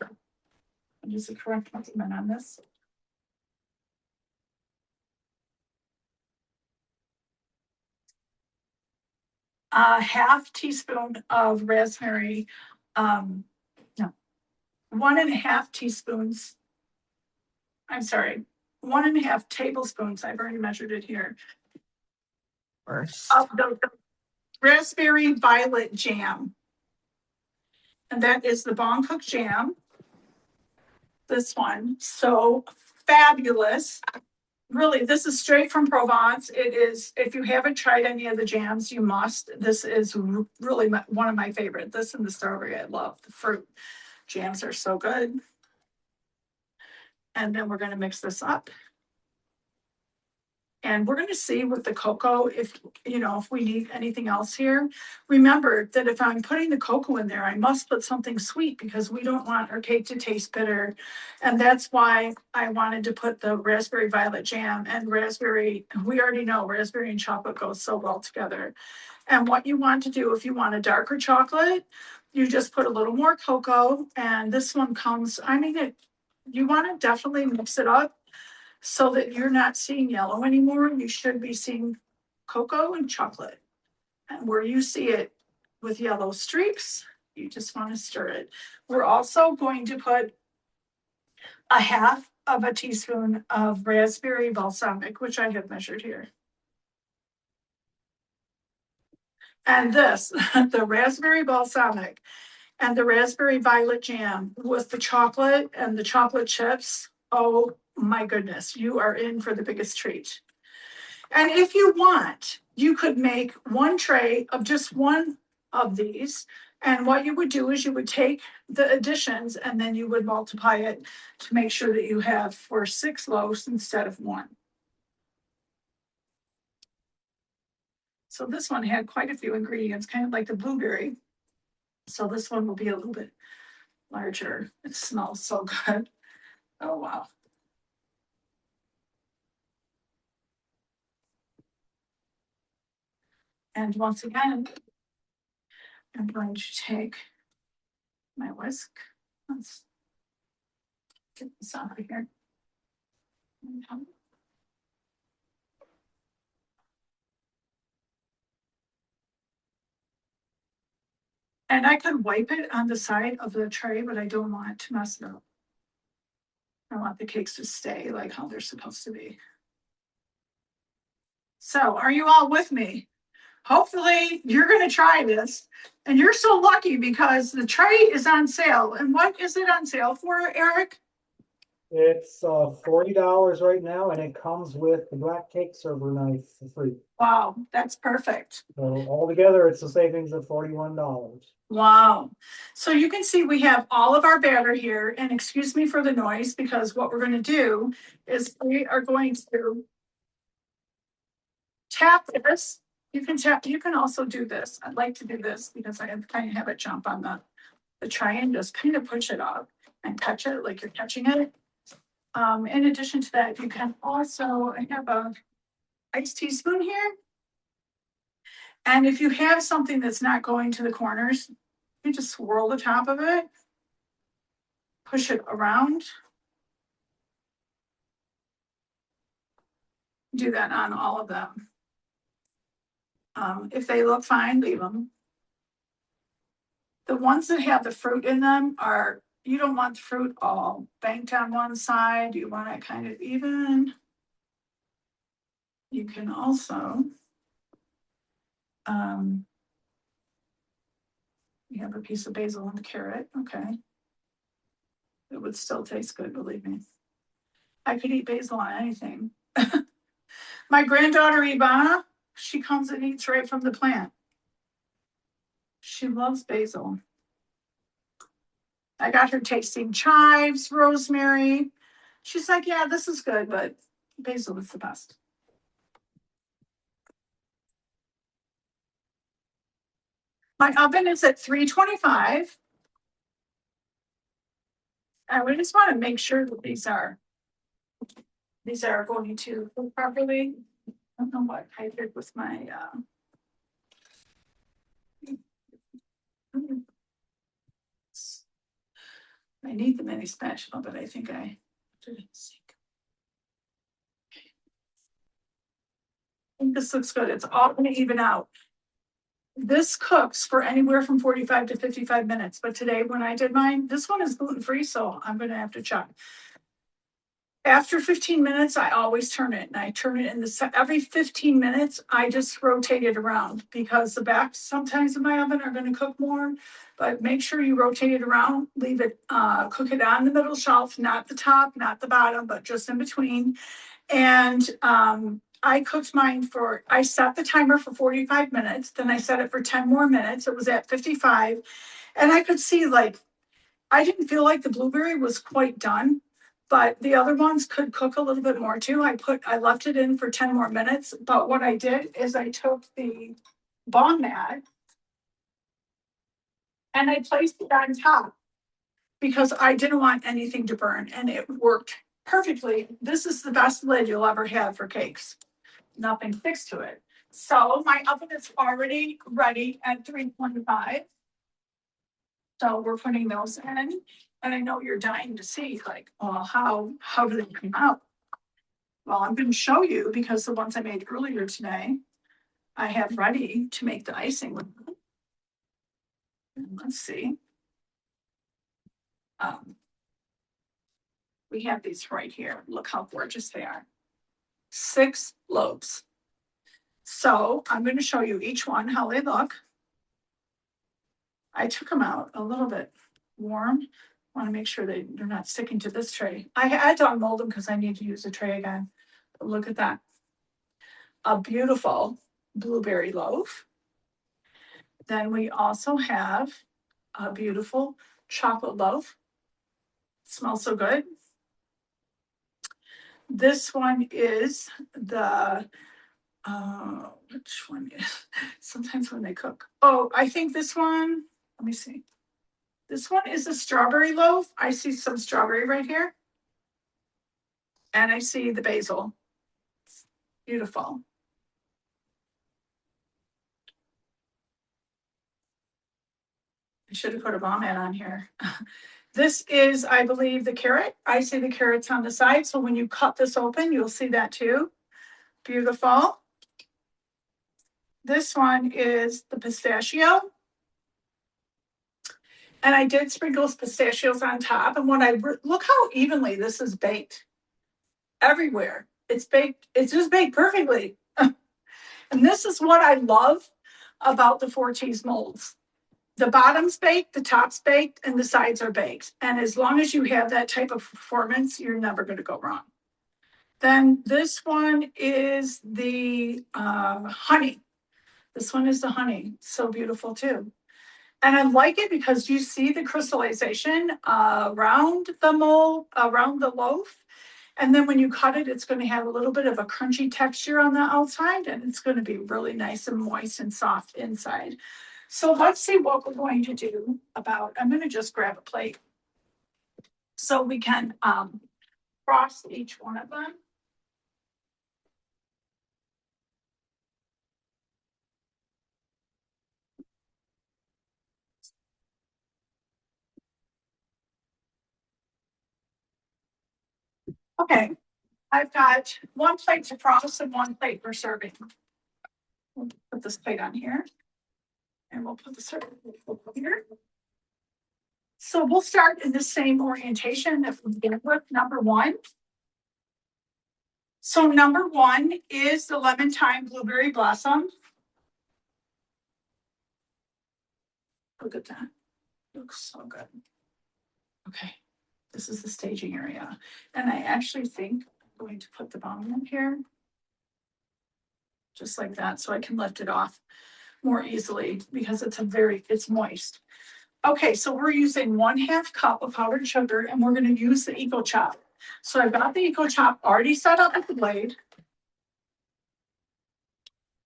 Speaker 1: what is the correct measurement on this? A half teaspoon of raspberry, no, 1.5 teaspoons. I'm sorry, 1.5 tablespoons. I've already measured it here. Of the raspberry violet jam. And that is the Bon Cook jam. This one, so fabulous. Really, this is straight from Provence. It is, if you haven't tried any of the jams, you must. This is really one of my favorite. This and the strawberry, I love. The fruit jams are so good. And then we're gonna mix this up. And we're gonna see with the cocoa, if, if we need anything else here. Remember that if I'm putting the cocoa in there, I must put something sweet because we don't want our cake to taste bitter. And that's why I wanted to put the raspberry violet jam and raspberry. We already know raspberry and chocolate go so well together. And what you want to do, if you want a darker chocolate, you just put a little more cocoa. And this one comes, you want to definitely mix it up so that you're not seeing yellow anymore. You should be seeing cocoa and chocolate. And where you see it with yellow streaks, you just want to stir it. We're also going to put a half of a teaspoon of raspberry balsamic, which I have measured here. And this, the raspberry balsamic and the raspberry violet jam with the chocolate and the chocolate chips. Oh my goodness, you are in for the biggest treat. And if you want, you could make one tray of just one of these. And what you would do is you would take the additions and then you would multiply it to make sure that you have for 6 loaves instead of 1. So this one had quite a few ingredients, kind of like the blueberry. So this one will be a little bit larger. It smells so good. Oh, wow. And once again, I'm going to take my whisk. Let's get this out of here. And I could wipe it on the side of the tray, but I don't want it to mess it up. I want the cakes to stay like how they're supposed to be. So are you all with me? Hopefully you're going to try this. And you're so lucky because the tray is on sale. And what is it on sale for, Eric?
Speaker 2: It's $40 right now, and it comes with the black cake server knife for free.
Speaker 1: Wow, that's perfect.
Speaker 2: So altogether, it's a savings of $41.
Speaker 1: Wow. So you can see we have all of our batter here. And excuse me for the noise, because what we're going to do is we are going to tap this. You can also do this. I'd like to do this because I kind of have it jump on the tray and just kind of push it up and touch it like you're touching it. In addition to that, you can also, I have a iced teaspoon here. And if you have something that's not going to the corners, you just swirl the top of it, push it around. Do that on all of them. If they look fine, leave them. The ones that have the fruit in them are, you don't want the fruit all banked on one side. You want it kind of even. You can also, you have a piece of basil and a carrot. Okay. It would still taste good, believe me. I could eat basil on anything. My granddaughter Ivana, she comes and eats right from the plant. She loves basil. I got her tasting chives, rosemary. She's like, yeah, this is good, but basil is the best. My oven is at 325. And we just want to make sure that these are going to cook properly. I don't know what I did with my I need the mini spatula, but I think I did it in the sink. I think this looks good. It's all going to even out. This cooks for anywhere from 45 to 55 minutes. But today when I did mine, this one is gluten-free, so I'm going to have to check. After 15 minutes, I always turn it, and I turn it in every 15 minutes, I just rotate it around because the backs sometimes in my oven are going to cook more, but make sure you rotate it around, leave it, cook it on the middle shelf, not the top, not the bottom, but just in between. And I cooked mine I set the timer for 45 minutes, then I set it for 10 more minutes. It was at 55, and I could see I didn't feel like the blueberry was quite done. But the other ones could cook a little bit more too. I left it in for 10 more minutes, but what I did is I took the Bonmat and I placed it on top because I didn't want anything to burn, and it worked perfectly. This is the best lid you'll ever have for cakes. Nothing sticks to it. So my oven is already ready at 325. So we're putting those in, and I know you're dying to see, like, oh, how do they come out? Well, I'm going to show you because the ones I made earlier today, I have ready to make the icing with. And let's see. We have these right here. Look how gorgeous they are. 6 loaves. So I'm going to show you each one how they look. I took them out a little bit warm. I want to make sure they're not sticking to this tray. I had to unmold them because I need to use the tray again. But look at that. A beautiful blueberry loaf. Then we also have a beautiful chocolate loaf. It smells so good. This one is the, which one is, sometimes when they cook. Oh, I think this one, let me see. This one is a strawberry loaf. I see some strawberry right here. And I see the basil. Beautiful. I should have put a Bonmat on here. This is, I believe, the carrot. I see the carrots on the side. So when you cut this open, you'll see that too. Beautiful. This one is the pistachio. And I did sprinkle pistachios on top. And when look how evenly this is baked everywhere. It's baked, it's just baked perfectly. And this is what I love about the FORTEEZ molds. The bottom's baked, the top's baked, and the sides are baked. And as long as you have that type of performance, you're never going to go wrong. Then this one is the honey. This one is the honey. So beautiful too. And I like it because you see the crystallization around the mold, around the loaf. And then when you cut it, it's going to have a little bit of a crunchy texture on the outside, and it's going to be really nice and moist and soft inside. So let's see what we're going to do about, I'm going to just grab a plate so we can frost each one of them. Okay, I've got 1 plate to frost and 1 plate for serving. We'll put this plate on here, and we'll put the serving plate over here. So we'll start in the same orientation that we begin with number 1. So number 1 is the lemon thyme blueberry blossom. Look at that. Looks so good. Okay, this is the staging area. And I actually think I'm going to put the bottom in here. Just like that, so I can lift it off more easily because it's moist. Okay, so we're using 1/2 cup of powdered sugar, and we're going to use the Eco Chop. So I've got the Eco Chop already set up with the blade.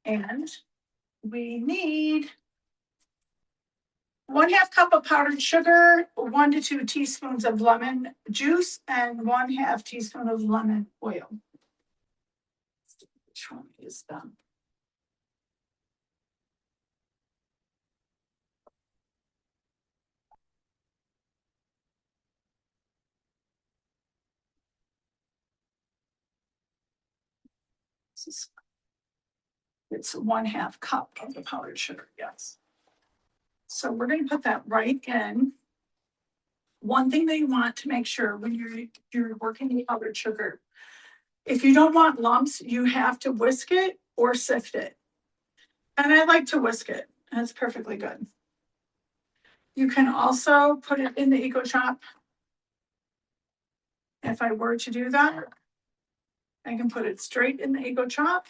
Speaker 1: And we need 1/2 cup of powdered sugar, 1 to 2 teaspoons of lemon juice, and 1/2 teaspoon of lemon oil. Which one is done? It's 1/2 cup of the powdered sugar, yes. So we're going to put that right in. One thing that you want to make sure when you're working the powdered sugar, if you don't want lumps, you have to whisk it or sift it. And I like to whisk it. That's perfectly good. You can also put it in the Eco Chop. If I were to do that, I can put it straight in the Eco Chop.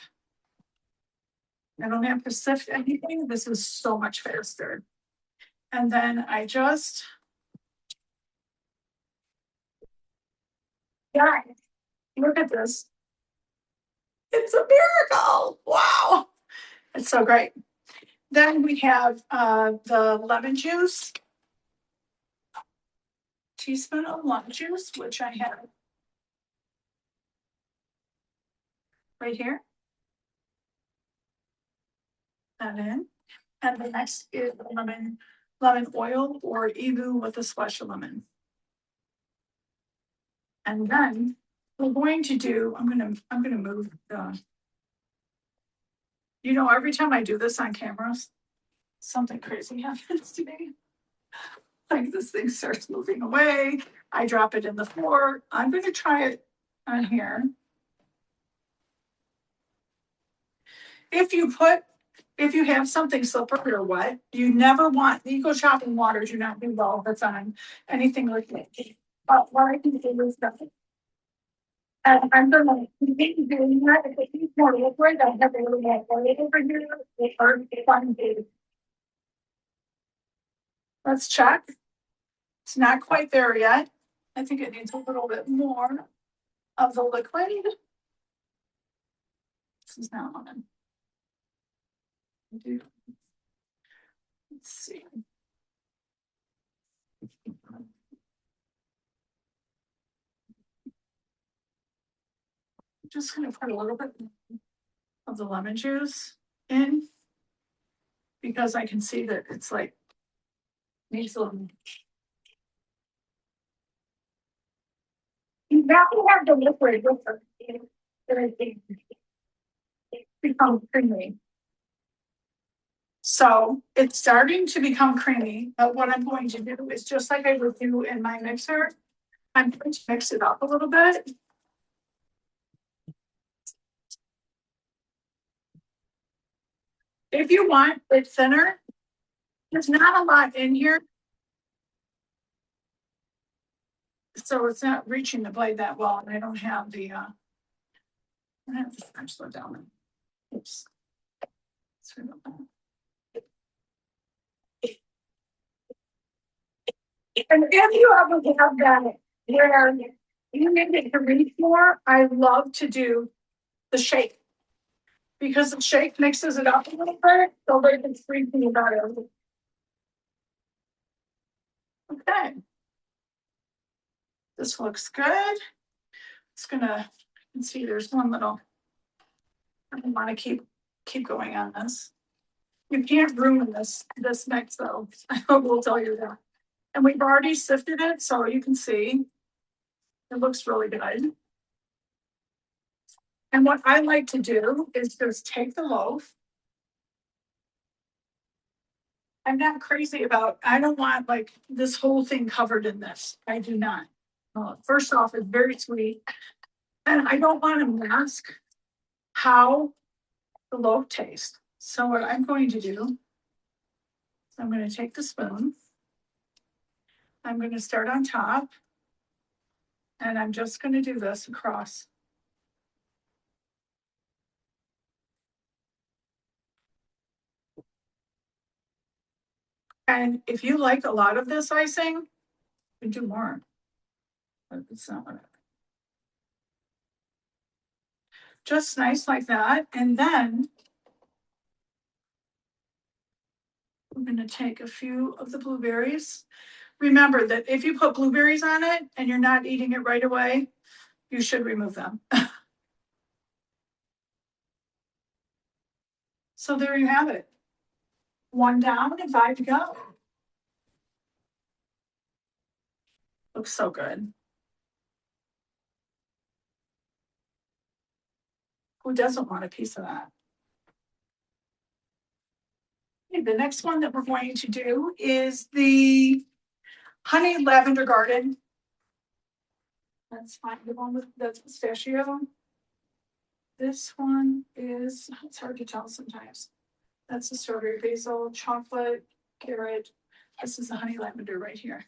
Speaker 1: I don't have to sift anything. This is so much faster. And then I just Yeah, look at this. It's a miracle. Wow. It's so great. Then we have the lemon juice, teaspoon of lemon juice, which I have right here. That in. And the next is lemon oil or even with a splash of lemon. And then we're going to do, I'm gonna move the, every time I do this on cameras, something crazy happens to me. Like this thing starts moving away. I drop it in the floor. I'm gonna try it on here. If you have something slippery or wet, you never want, you go shopping water, do not do well if it's on anything like that. But what I can do is that, and I'm gonna continue doing that. If it needs more liquid, I have a little more oil over here. Or if I'm doing. Let's check. It's not quite there yet. I think it needs a little bit more of the liquid. This is not on. Let's see. I'm just gonna put a little bit of the lemon juice in because I can see that it's like needs a little. You have to have the liquid with it. It becomes creamy. So it's starting to become creamy, but what I'm going to do is just like I would do in my mixer, I'm going to mix it up a little bit. If you want it thinner, there's not a lot in here. So it's not reaching the blade that well, and I don't have the I have to slow down. Oops. Sorry about that. And if you ever have that where you need it to reach more, I love to do the shake because the shake mixes it up a little bit so that it's freaking better. Okay. This looks good. It's gonna, you can see there's one little, I want to keep going on this. You can't ruin this mix though. I will tell you that. And we've already sifted it, so you can see it looks really good. And what I like to do is just take the loaf. I'm not crazy about, I don't want like this whole thing covered in this. I do not. First off, it's very sweet. And I don't want to mask how the loaf tastes. So what I'm going to do, is I'm going to take the spoon. I'm going to start on top. And I'm just going to do this across. And if you like a lot of this icing, you can do more. But it's not what I. Just nice like that. And then we're going to take a few of the blueberries. Remember that if you put blueberries on it and you're not eating it right away, you should remove them. So there you have it. 1 down and 5 to go. Looks so good. Who doesn't want a piece of that? Okay, the next one that we're going to do is the honey lavender garden. That's fine. The one with that's pistachio. This one is, it's hard to tell sometimes. That's the strawberry basil, chocolate, carrot. This is the honey lavender right here.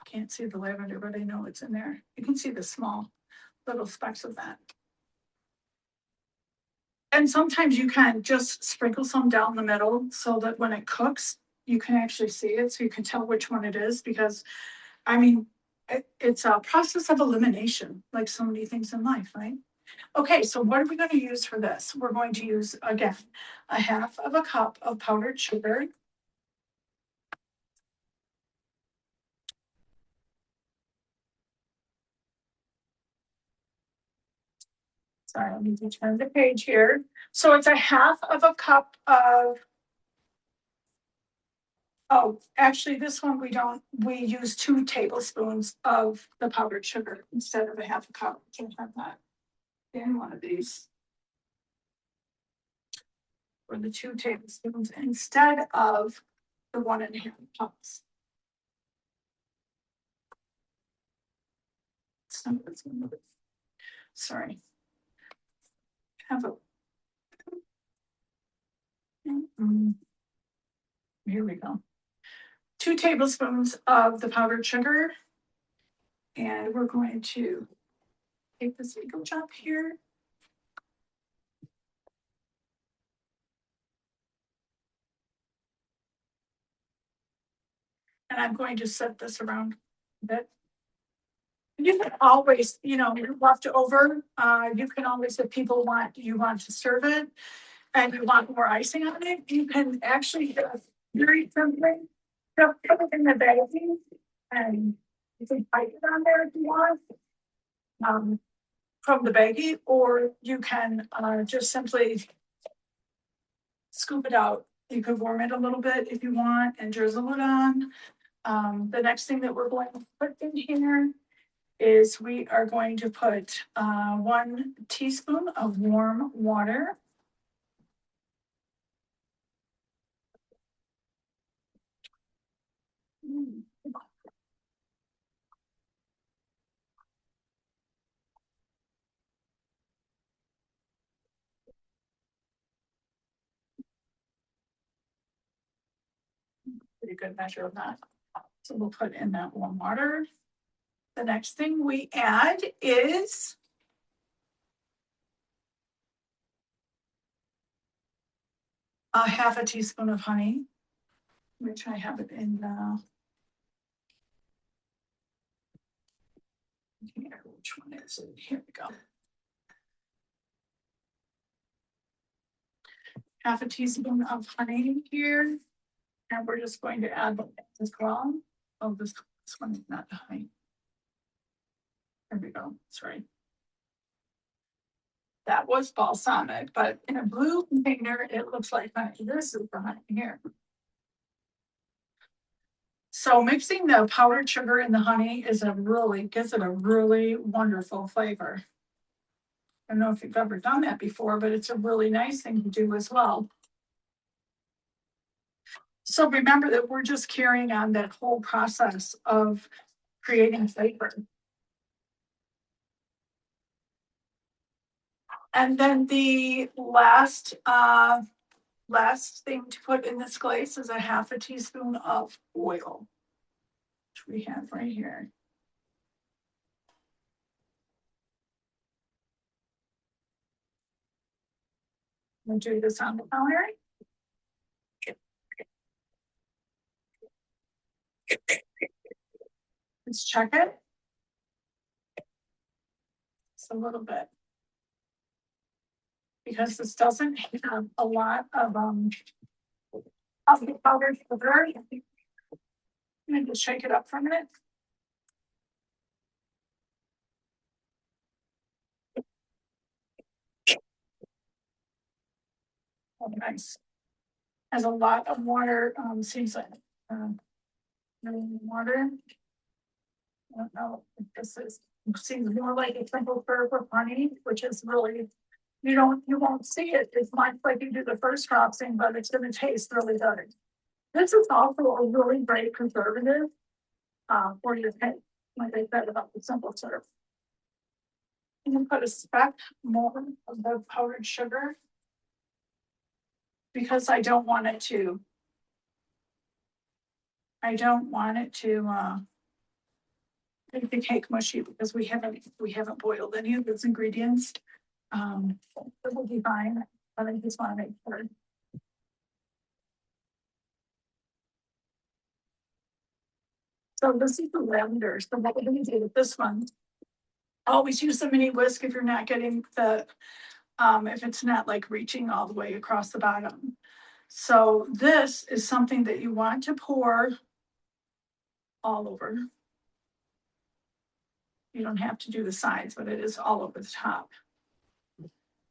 Speaker 1: I can't see the lavender, but I know it's in there. You can see the small little specks of that. And sometimes you can just sprinkle some down the middle so that when it cooks, you can actually see it. So you can tell which one it is because, I mean, it's a process of elimination, like so many things in life, right? Okay, so what are we going to use for this? We're going to use, again, a half of a cup of powdered sugar. Sorry, I need to turn the page here. So it's a half of a cup of, oh, actually this one we use 2 tablespoons of the powdered sugar instead of a half a cup. Can have that in one of these. Or the 2 tablespoons instead of the 1.5 cups. Sorry. Have a. Here we go. 2 tablespoons of the powdered sugar. And we're going to take this eagle chop here. And I'm going to set this around a bit. You can always, left over, you can always, if people you want to serve it and you want more icing on it, you can actually just very simply just put it in the baggie and you can pipe it on there if you want from the baggie, or you can just simply scoop it out. You can warm it a little bit if you want and drizzle it on. The next thing that we're going to put in here is we are going to put 1 teaspoon of warm water. Pretty good measure of that. So we'll put in that warm water. The next thing we add is a half a teaspoon of honey, which I have it in here. Which one is it? Here we go. Half a teaspoon of honey here. And we're just going to add this well. Oh, this one is not the honey. There we go. Sorry. That was balsamic, but in a blue container, it looks like honey. This is the honey here. So mixing the powdered sugar and the honey gives it a really wonderful flavor. I don't know if you've ever done that before, but it's a really nice thing to do as well. So remember that we're just carrying on that whole process of creating flavor. And then the last thing to put in this glaze is a half a teaspoon of oil, which we have right here. We'll do this on the counter. Let's check it. Just a little bit. Because this doesn't have a lot of the powdered sugar. I'm gonna just shake it up for a minute. Oh, nice. Has a lot of water, seems like water. I don't know if this seems more like a simple serve with honey, which is really, you won't see it as much like you do the first frosting, but it's gonna taste really good. This is also a really great preservative for your cake, like I said about the simple serve. You can put a speck more of the powdered sugar because I don't want it to make the cake mushy because we haven't boiled any of those ingredients. It will be fine, but I just want to make sure. So this is the lavender. So what we're gonna do with this one, always use the mini whisk if you're not getting the, if it's not like reaching all the way across the bottom. So this is something that you want to pour all over. You don't have to do the sides, but it is all over the top.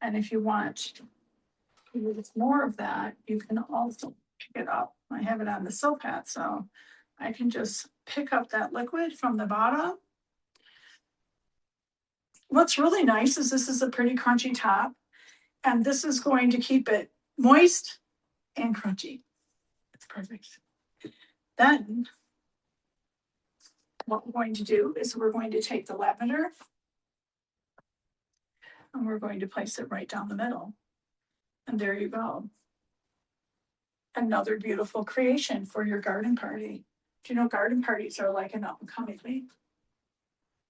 Speaker 1: And if you want to use more of that, you can also pick it up. I have it on the soap pad, so I can just pick up that liquid from the bottom. What's really nice is this is a pretty crunchy top, and this is going to keep it moist and crunchy. It's perfect. Then what we're going to do is we're going to take the lavender and we're going to place it right down the middle. And there you go. Another beautiful creation for your garden party. Do you know garden parties are like an up and coming thing?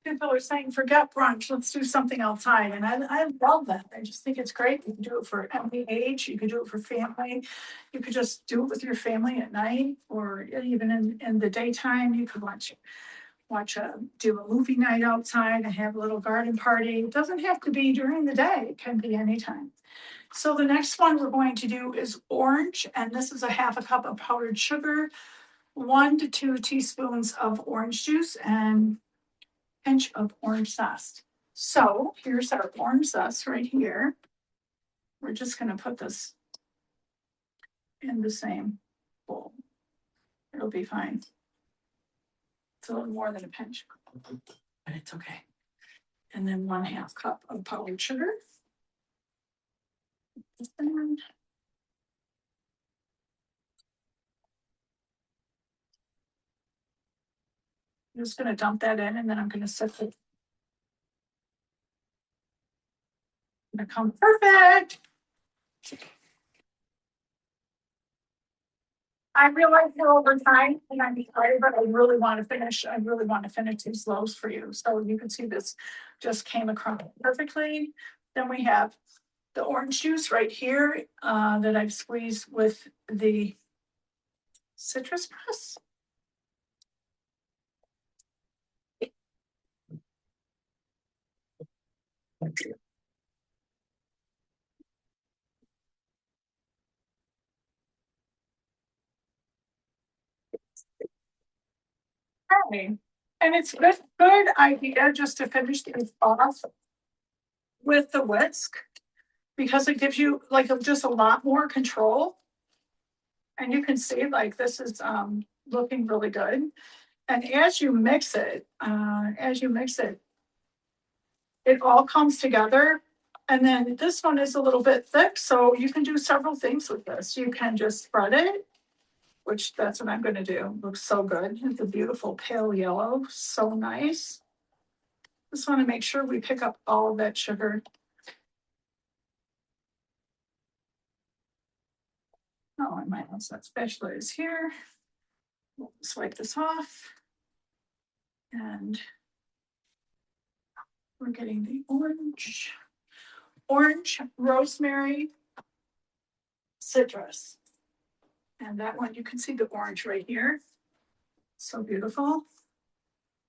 Speaker 1: People are saying, forget brunch, let's do something outside. And I love that. I just think it's great. You can do it for any age. You can do it for family. You could just do it with your family at night, or even in the daytime. You could do a movie night outside and have a little garden party. It doesn't have to be during the day. It can be anytime. So the next one we're going to do is orange, and this is a half a cup of powdered sugar, 1 to 2 teaspoons of orange juice, and pinch of orange zest. So here's our orange zest right here. We're just going to put this in the same bowl. It'll be fine. It's a little more than a pinch, but it's okay. And then 1/2 cup of powdered sugar. And I'm just going to dump that in, and then I'm going to set it. Gonna come perfect. I realize we're over time and I'm sorry, but I really want to finish. I really want to finish these loaves for you. So you can see this just came across perfectly. Then we have the orange juice right here that I've squeezed with the citrus press. Okay. And it's good idea just to finish these off with the whisk, because it gives you like just a lot more control. And you can see like this is looking really good. And as you mix it, it all comes together. And then this one is a little bit thick, so you can do several things with this. You can just spread it, which that's what I'm going to do. Looks so good. It's a beautiful pale yellow, so nice. Just want to make sure we pick up all of that sugar. Oh, I might also that spatula is here. We'll swipe this off. And we're getting the orange, rosemary, citrus. And that one, you can see the orange right here. So beautiful.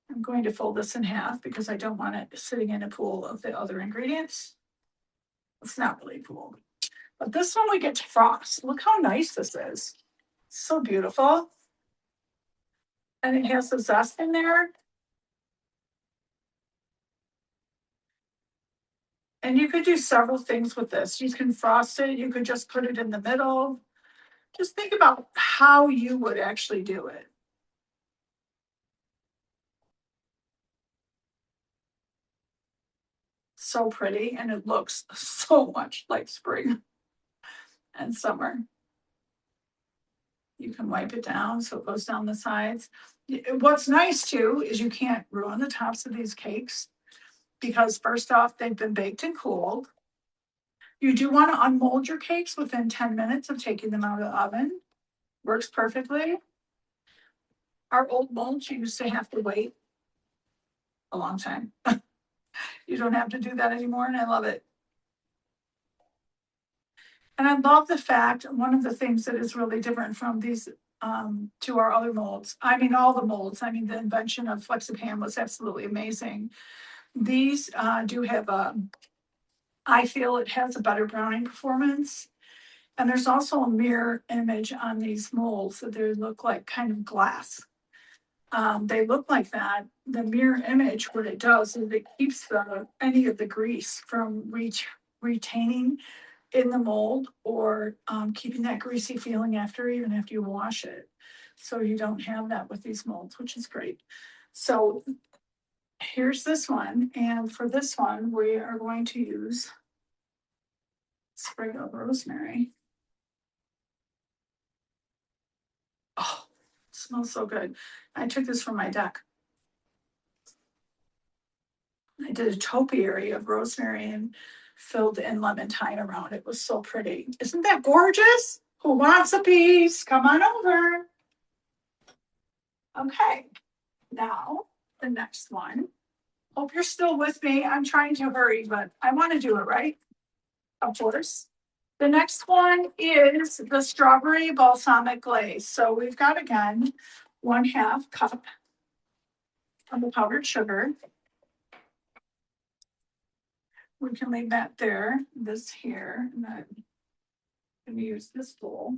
Speaker 1: I'm going to fold this in half because I don't want it sitting in a pool of the other ingredients. It's not really a pool. But this one we get to frost. Look how nice this is. So beautiful. And it has the zest in there. And you could do several things with this. You can frost it. You could just put it in the middle. Just think about how you would actually do it. So pretty, and it looks so much like spring and summer. You can wipe it down so it goes down the sides. What's nice too is you can't ruin the tops of these cakes because first off, they've been baked and cooled. You do want to unmold your cakes within 10 minutes of taking them out of the oven. Works perfectly. Our old molds, you used to have to wait a long time. You don't have to do that anymore, and I love it. And I love the fact, one of the things that is really different from these to our other molds. I mean, all the molds. I mean, the invention of FlexiPan was absolutely amazing. These do have I feel it has a better browning performance. And there's also a mirror image on these molds, so they look like kind of glass. They look like that. The mirror image, what it does is it keeps any of the grease from retaining in the mold, or keeping that greasy feeling even after you wash it. So you don't have that with these molds, which is great. So here's this one, and for this one, we are going to use sprig of rosemary. Oh, it smells so good. I took this from my deck. I did a topiary of rosemary and filled in lemon thyme around it. It was so pretty. Isn't that gorgeous? Who wants a piece? Come on over. Okay, now the next one. Hope you're still with me. I'm trying to hurry, but I want to do it right. Of course. The next one is the strawberry balsamic glaze. So we've got, again, 1/2 cup of the powdered sugar. We can leave that there, this here, and then I'm going to use this bowl.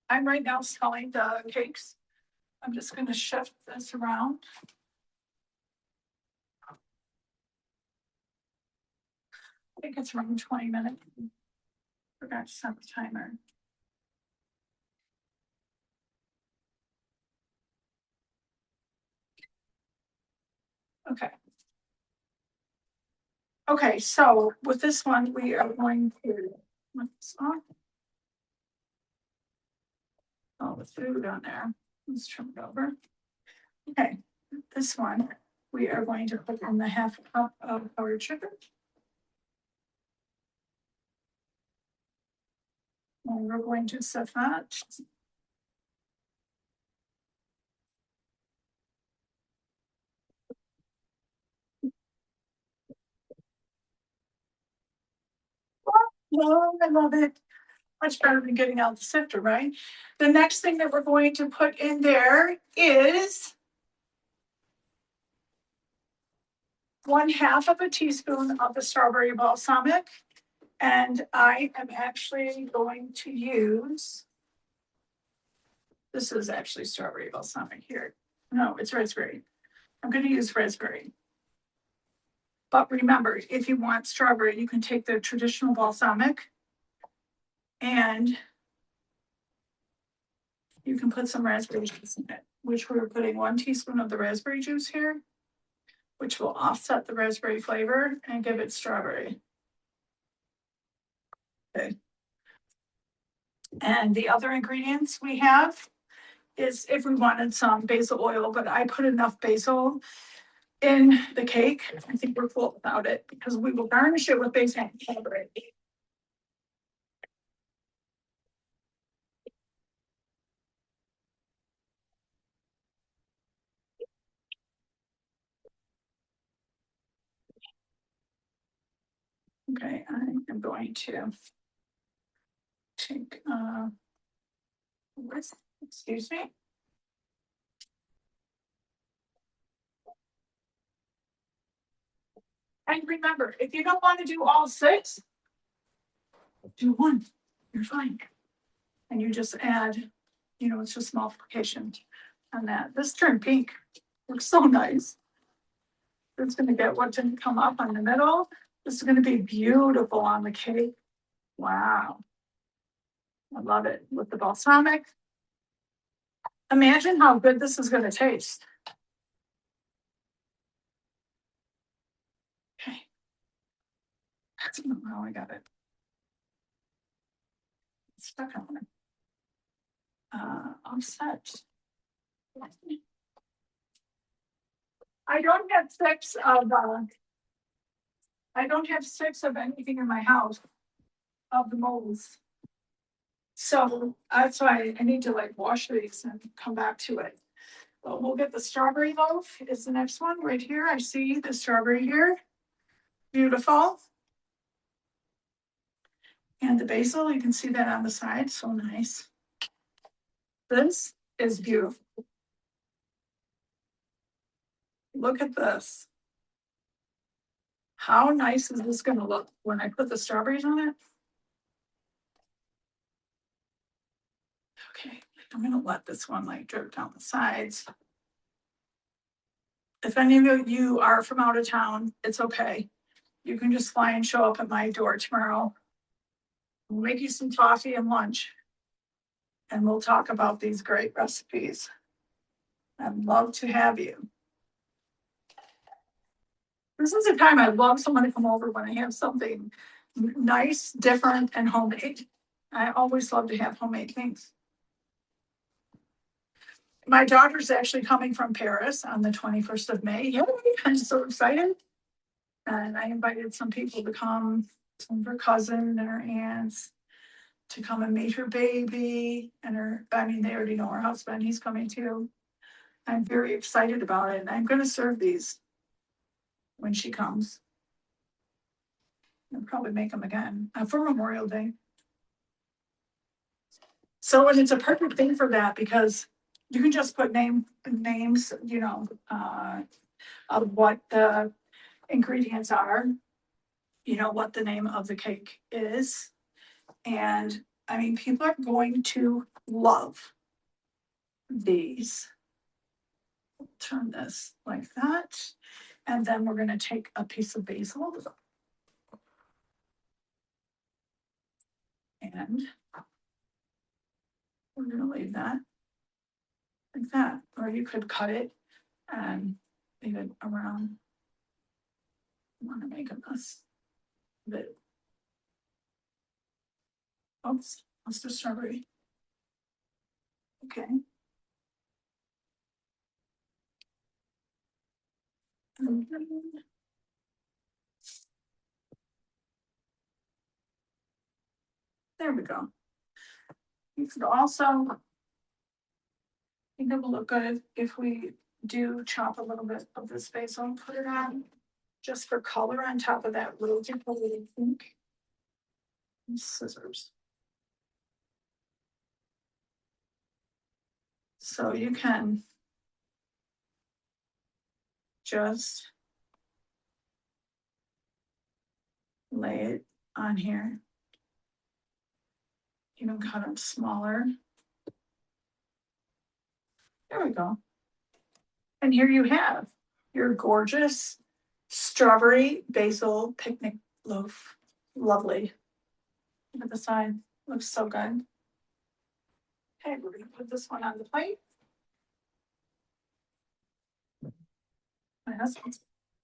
Speaker 1: I'm right now smelling the cakes. I'm just going to shift this around. I think it's around 20 minutes. Forgot to set the timer. Okay. Okay, so with this one, we are going to put this on. Oh, the food on there. Let's turn it over. Okay, this one, we are going to put in the 1/2 cup of powdered sugar. And we're going to set that. Oh, I love it. Much better than getting out the sifter, right? The next thing that we're going to put in there is 1/2 of a teaspoon of the strawberry balsamic. And I am actually going to use, this is actually strawberry balsamic here. No, it's raspberry. I'm going to use raspberry. But remember, if you want strawberry, you can take the traditional balsamic and you can put some raspberry juice in it, which we're putting 1 teaspoon of the raspberry juice here, which will offset the raspberry flavor and give it strawberry. Okay. And the other ingredients we have is, if we wanted some basil oil, but I put enough basil in the cake. I think we're full without it because we will garnish it with basil and strawberry. Okay, I am going to take Whisk, excuse me. And remember, if you don't want to do all 6, do 1. You're fine. And you just add, it's just multiplication on that. This turned pink. Looks so nice. It's going to get what didn't come up on the middle. This is going to be beautiful on the cake. Wow. I love it with the balsamic. Imagine how good this is going to taste. Okay. Oh, I got it. It's stuck on it. Offset. I don't have 6 of anything in my house of the molds. So that's why I need to wash these and come back to it. But we'll get the strawberry loaf is the next one right here. I see the strawberry here. Beautiful. And the basil, you can see that on the side, so nice. This is beautiful. Look at this. How nice is this gonna look when I put the strawberries on it? Okay, I'm gonna let this one like drip down the sides. If any of you are from out of town, it's okay. You can just fly and show up at my door tomorrow. We'll make you some coffee and lunch. And we'll talk about these great recipes. I'd love to have you. This is a time I love someone to come over when I have something nice, different, and homemade. I always love to have homemade things. My daughter's actually coming from Paris on the 21st of May. Yay, I'm so excited. And I invited some people to come, some of her cousins and her aunts, to come and meet her baby. And they already know her husband, he's coming too. I'm very excited about it. And I'm going to serve these when she comes. I'll probably make them again for Memorial Day. So, and it's a perfect thing for that because you can just put names, of what the ingredients are, what the name of the cake is. And people are going to love these. Turn this like that. And then we're going to take a piece of basil. And we're going to leave that like that. Or you could cut it and leave it around. I want to make a mess. But oops, let's do strawberry. Okay. And then there we go. You could also think it will look good if we do chop a little bit of this basil and put it on just for color on top of that little pink. Scissors. So you can just lay it on here. You can cut them smaller. There we go. And here you have your gorgeous strawberry basil picnic loaf. Lovely. Look at the side. Looks so good. Okay, we're going to put this one on the plate. My husband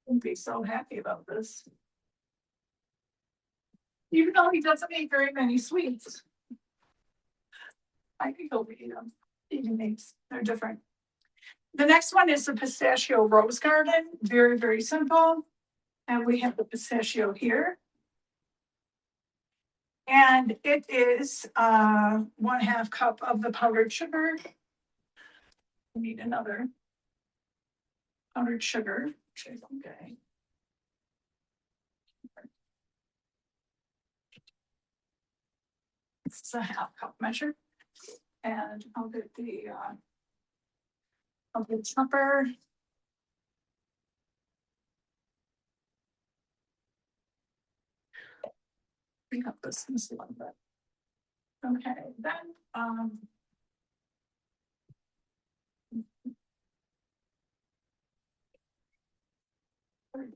Speaker 1: will be so happy about this. Even though he doesn't eat very many sweets. I think he'll be eating these. They're different. The next one is the pistachio rose garden. Very, very simple. And we have the pistachio here. And it is 1/2 cup of the powdered sugar. We need another powdered sugar, which is okay. This is a 1/2 cup measure. And I'll get the chopper. Bring up this a little bit. Okay, then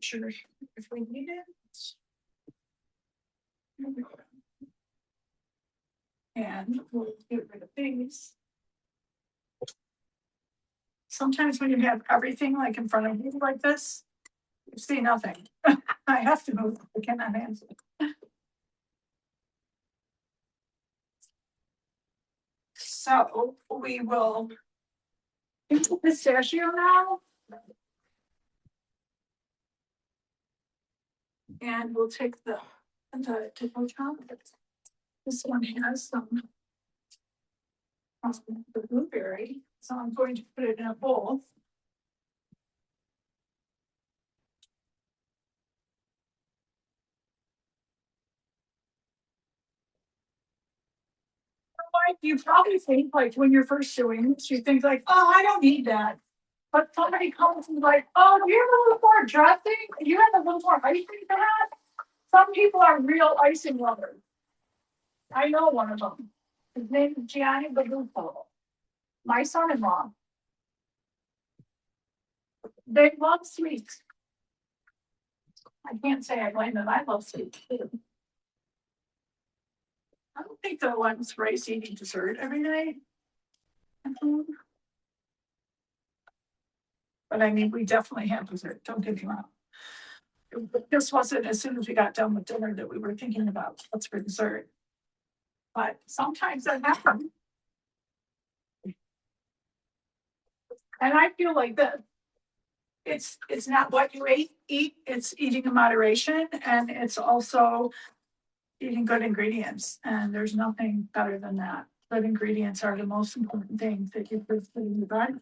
Speaker 1: sugar if we need it. And we'll get rid of these. Sometimes when you have everything like in front of you like this, you see nothing. I have to move. I cannot answer. So we will into pistachio now. And we'll take the tipple chop. This one has some the blueberry. So I'm going to put it in a bowl. you probably think like when you're first doing this, you think like, oh, I don't need that. But somebody comes and like, oh, do you have a little more dressing? Do you have a little more icing to that? Some people are real icing lovers. I know one of them. His name is Gianni Babuto. My son-in-law. They love sweets. I can't say I blame them. I love sweets too. I don't think the one's race eating dessert every night. But I mean, we definitely have dessert. Don't get me wrong. This wasn't as soon as we got done with dinner that we were thinking about what's for dessert. But sometimes that happens. And I feel like that it's not what you eat, it's eating in moderation, and it's also eating good ingredients. And there's nothing better than that. Good ingredients are the most important thing that you put in your body.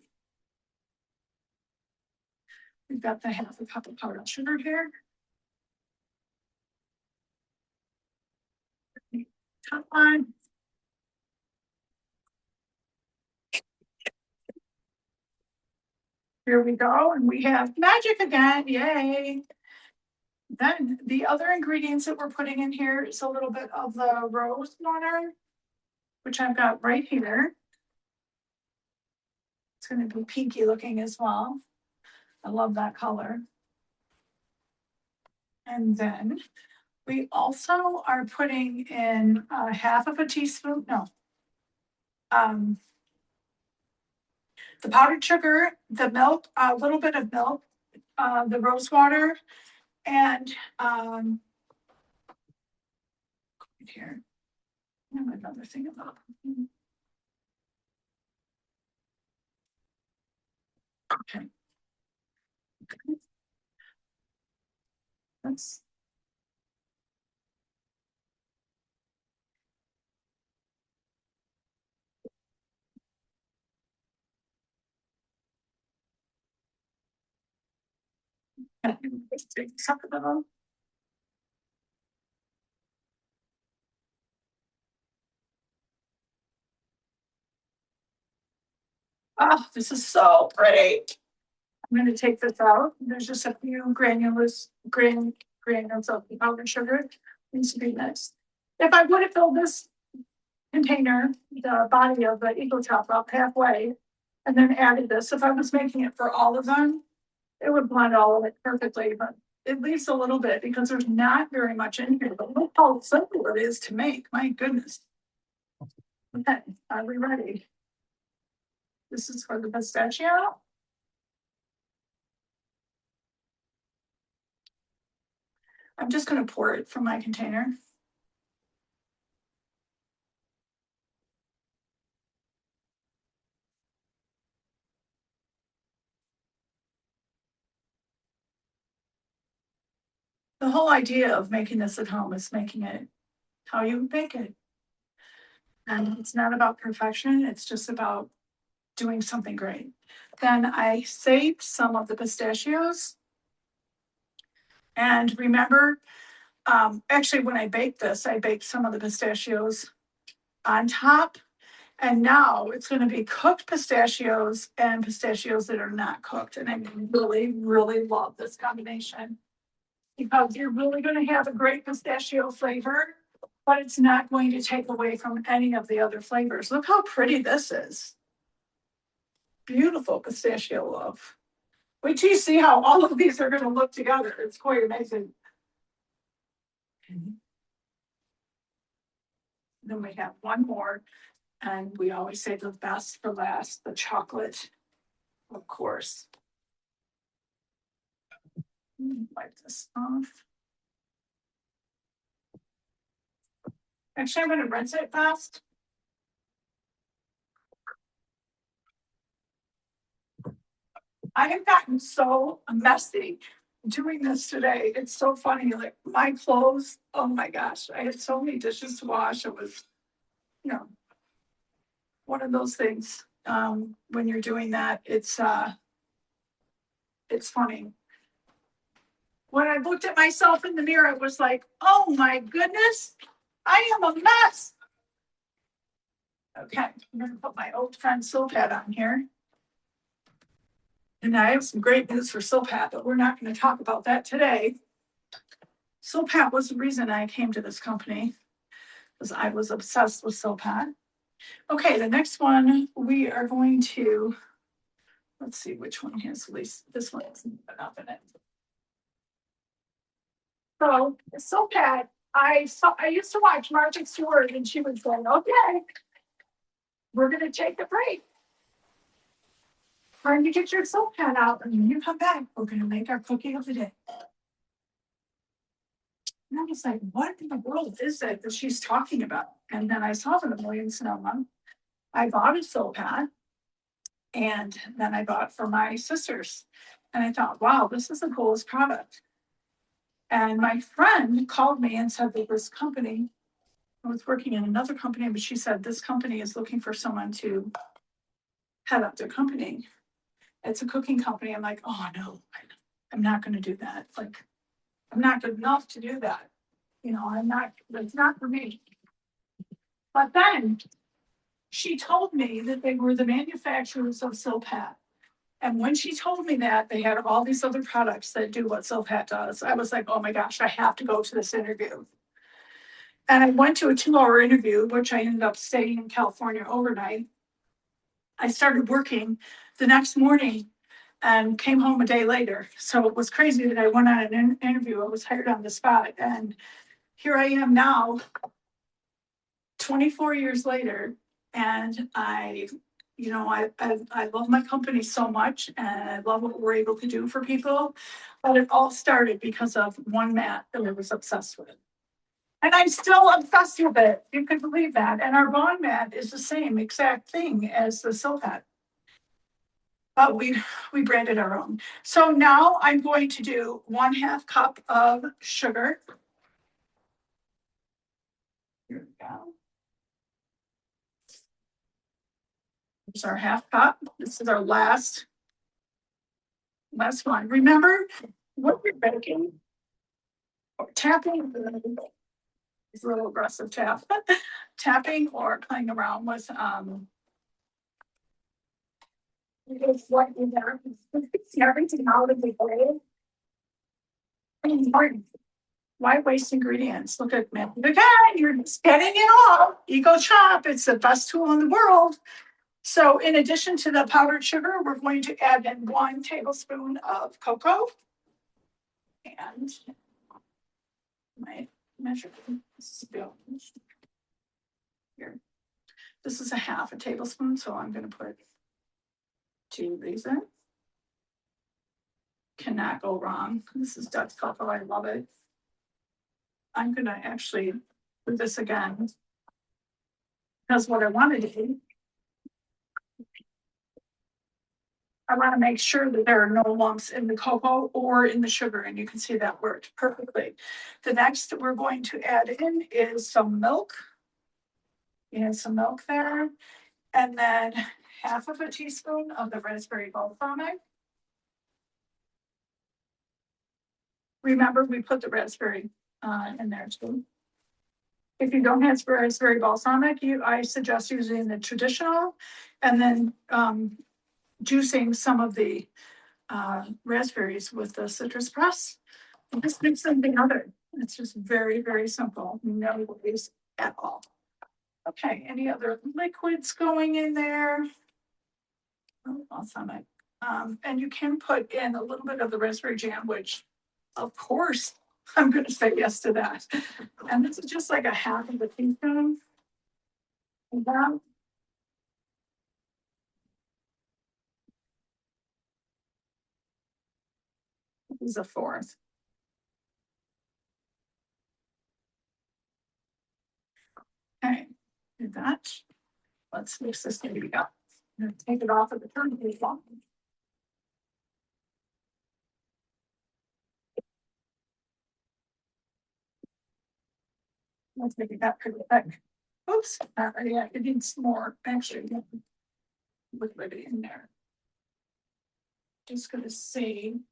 Speaker 1: We've got the half a cup of powdered sugar here. Top line. Here we go, and we have magic again, yay. Then the other ingredients that we're putting in here is a little bit of the rose water, which I've got right here. It's gonna be pinky looking as well. I love that color. And then we also are putting in half of a teaspoon, no. The powdered sugar, the milk, a little bit of milk, the rose water, and here. I have another thing about. Okay. Let's. Take some of them. Oh, this is so pretty. I'm going to take this out. There's just a few granules of the powdered sugar. Needs to be mixed. If I would have filled this container, the body of the Eco Top up halfway, and then added this, if I was making it for all of them, it would blend all of it perfectly, but it leaves a little bit because there's not very much in here, but look how simple it is to make. My goodness. Okay, are we ready? This is for the pistachio. I'm just going to pour it from my container. The whole idea of making this at home is making it how you make it. And it's not about perfection, it's just about doing something great. Then I saved some of the pistachios. And remember, actually, when I baked this, I baked some of the pistachios on top. And now it's going to be cooked pistachios and pistachios that are not cooked. And I really, really love this combination because you're really going to have a great pistachio flavor, but it's not going to take away from any of the other flavors. Look how pretty this is. Beautiful pistachio loaf. Wait till you see how all of these are going to look together. It's quite amazing. Then we have one more, and we always say the best for last, the chocolate, of course. Wipe this off. Actually, I'm going to rinse it fast. I have gotten so messy doing this today. It's so funny. Like my clothes, oh my gosh, I had so many dishes to wash. It was, you know, one of those things. When you're doing that, it's funny. When I looked at myself in the mirror, it was like, oh my goodness, I am a mess. Okay, I'm gonna put my old friend Silpat on here. And I have some great news for Silpat, but we're not gonna talk about that today. Silpat was the reason I came to this company, because I was obsessed with Silpat. Okay, the next one, we are going to, let's see which one has least, this one isn't enough in it. So, Silpat, I used to watch Martha Stewart and she would say, okay, we're gonna take a break. Time to get your soap pad out, and when you come back, we're gonna make our cookie of the day. And I was like, what in the world is that she's talking about? And then I saw the Million Sonoma. I bought a soap pad, and then I bought for my sisters. And I thought, wow, this is the coolest product. And my friend called me and said that this company, I was working in another company, but she said this company is looking for someone to head up their company. It's a cooking company. I'm like, oh no, I'm not gonna do that. Like, I'm not good enough to do that. You know, that's not for me. But then she told me that they were the manufacturers of Silpat. And when she told me that, they had all these other products that do what Silpat does. I was like, oh my gosh, I have to go to this interview. And I went to a 2-hour interview, which I ended up staying in California overnight. I started working the next morning and came home a day later. So it was crazy that I went on an interview. I was hired on the spot. And here I am now, 24 years later. And I love my company so much and I love what we're able to do for people. But it all started because of one mat that I was obsessed with. And I'm still obsessed with it. You can believe that. And our Bonmat is the same exact thing as the Silpat. But we branded our own. So now I'm going to do 1/2 cup of sugar. Here we go. This is our 1/2 cup. This is our last one. Remember what we're baking? Tapping is a little aggressive tap. Tapping or playing around with it's what you know, everything out of the way. Important. Why waste ingredients? Look at me. Again, you're getting it all. Eco Chop, it's the best tool in the world. So in addition to the powdered sugar, we're going to add in 1 tablespoon of cocoa. And my measuring spoon here. This is a 1/2 tablespoon, so I'm going to put 2 of these in. Cannot go wrong. This is Dutch cocoa. I love it. I'm going to actually do this again because what I want to do, I want to make sure that there are no lumps in the cocoa or in the sugar, and you can see that worked perfectly. The next we're going to add in is some milk. You have some milk there, and then 1/2 teaspoon of the raspberry balsamic. Remember, we put the raspberry in there too. If you don't have raspberry balsamic, I suggest using the traditional, and then juicing some of the raspberries with the citrus press. And just mix them together. It's just very, very simple. No worries at all. Okay, any other liquids going in there? Oh, balsamic. And you can put in a little bit of the raspberry jam, which of course I'm going to say yes to that. And this is just like a 1/2 teaspoon. And that is a 1/4. Okay, do that. Let's mix this baby up. I'm going to take it off of the turntable. Let's make it that pretty thick. Oops, yeah, it needs more actually liquid in there. Just gonna see,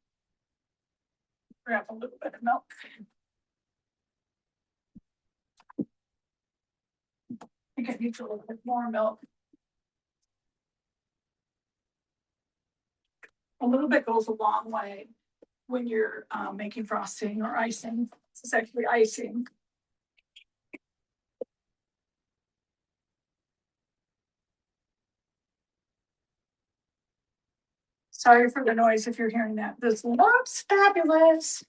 Speaker 1: grab a little bit of milk. think I need a little bit more milk. A little bit goes a long way when you're making frosting or icing. This is actually icing. Sorry for the noise if you're hearing that. This looks fabulous.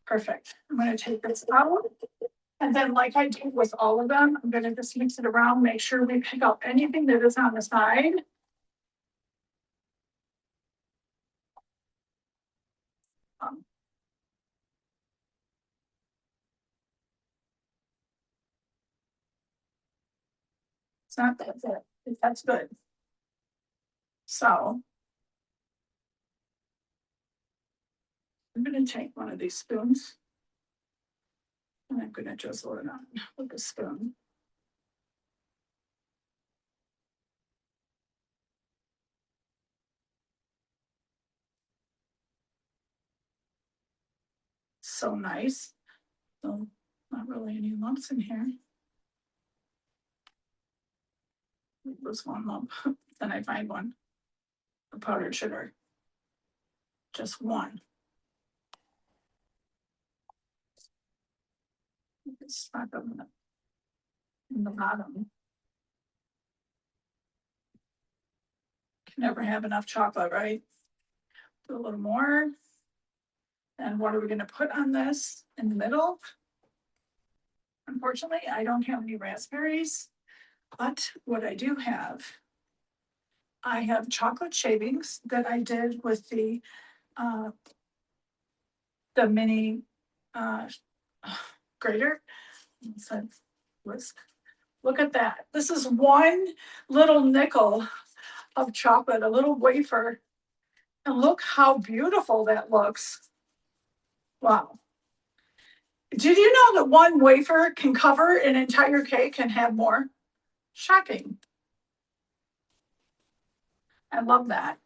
Speaker 1: Perfect. I'm going to take this out. And then like I do with all of them, I'm going to just mix it around, make sure we pick up anything that is on the side. It's not that good. That's good. So I'm going to take one of these spoons and I'm going to drizzle it on with a spoon. So nice. So not really any lumps in here. There's one lump. Then I find one. The powdered sugar. Just one. It's stuck in the bottom. Can never have enough chocolate, right? Do a little more. And what are we going to put on this in the middle? Unfortunately, I don't have any raspberries, but what I do have, I have chocolate shavings that I did with the mini grater. Whisk. Look at that. This is one little nickel of chocolate, a little wafer. And look how beautiful that looks. Wow. Did you know that one wafer can cover an entire cake and have more? Shocking. I love that.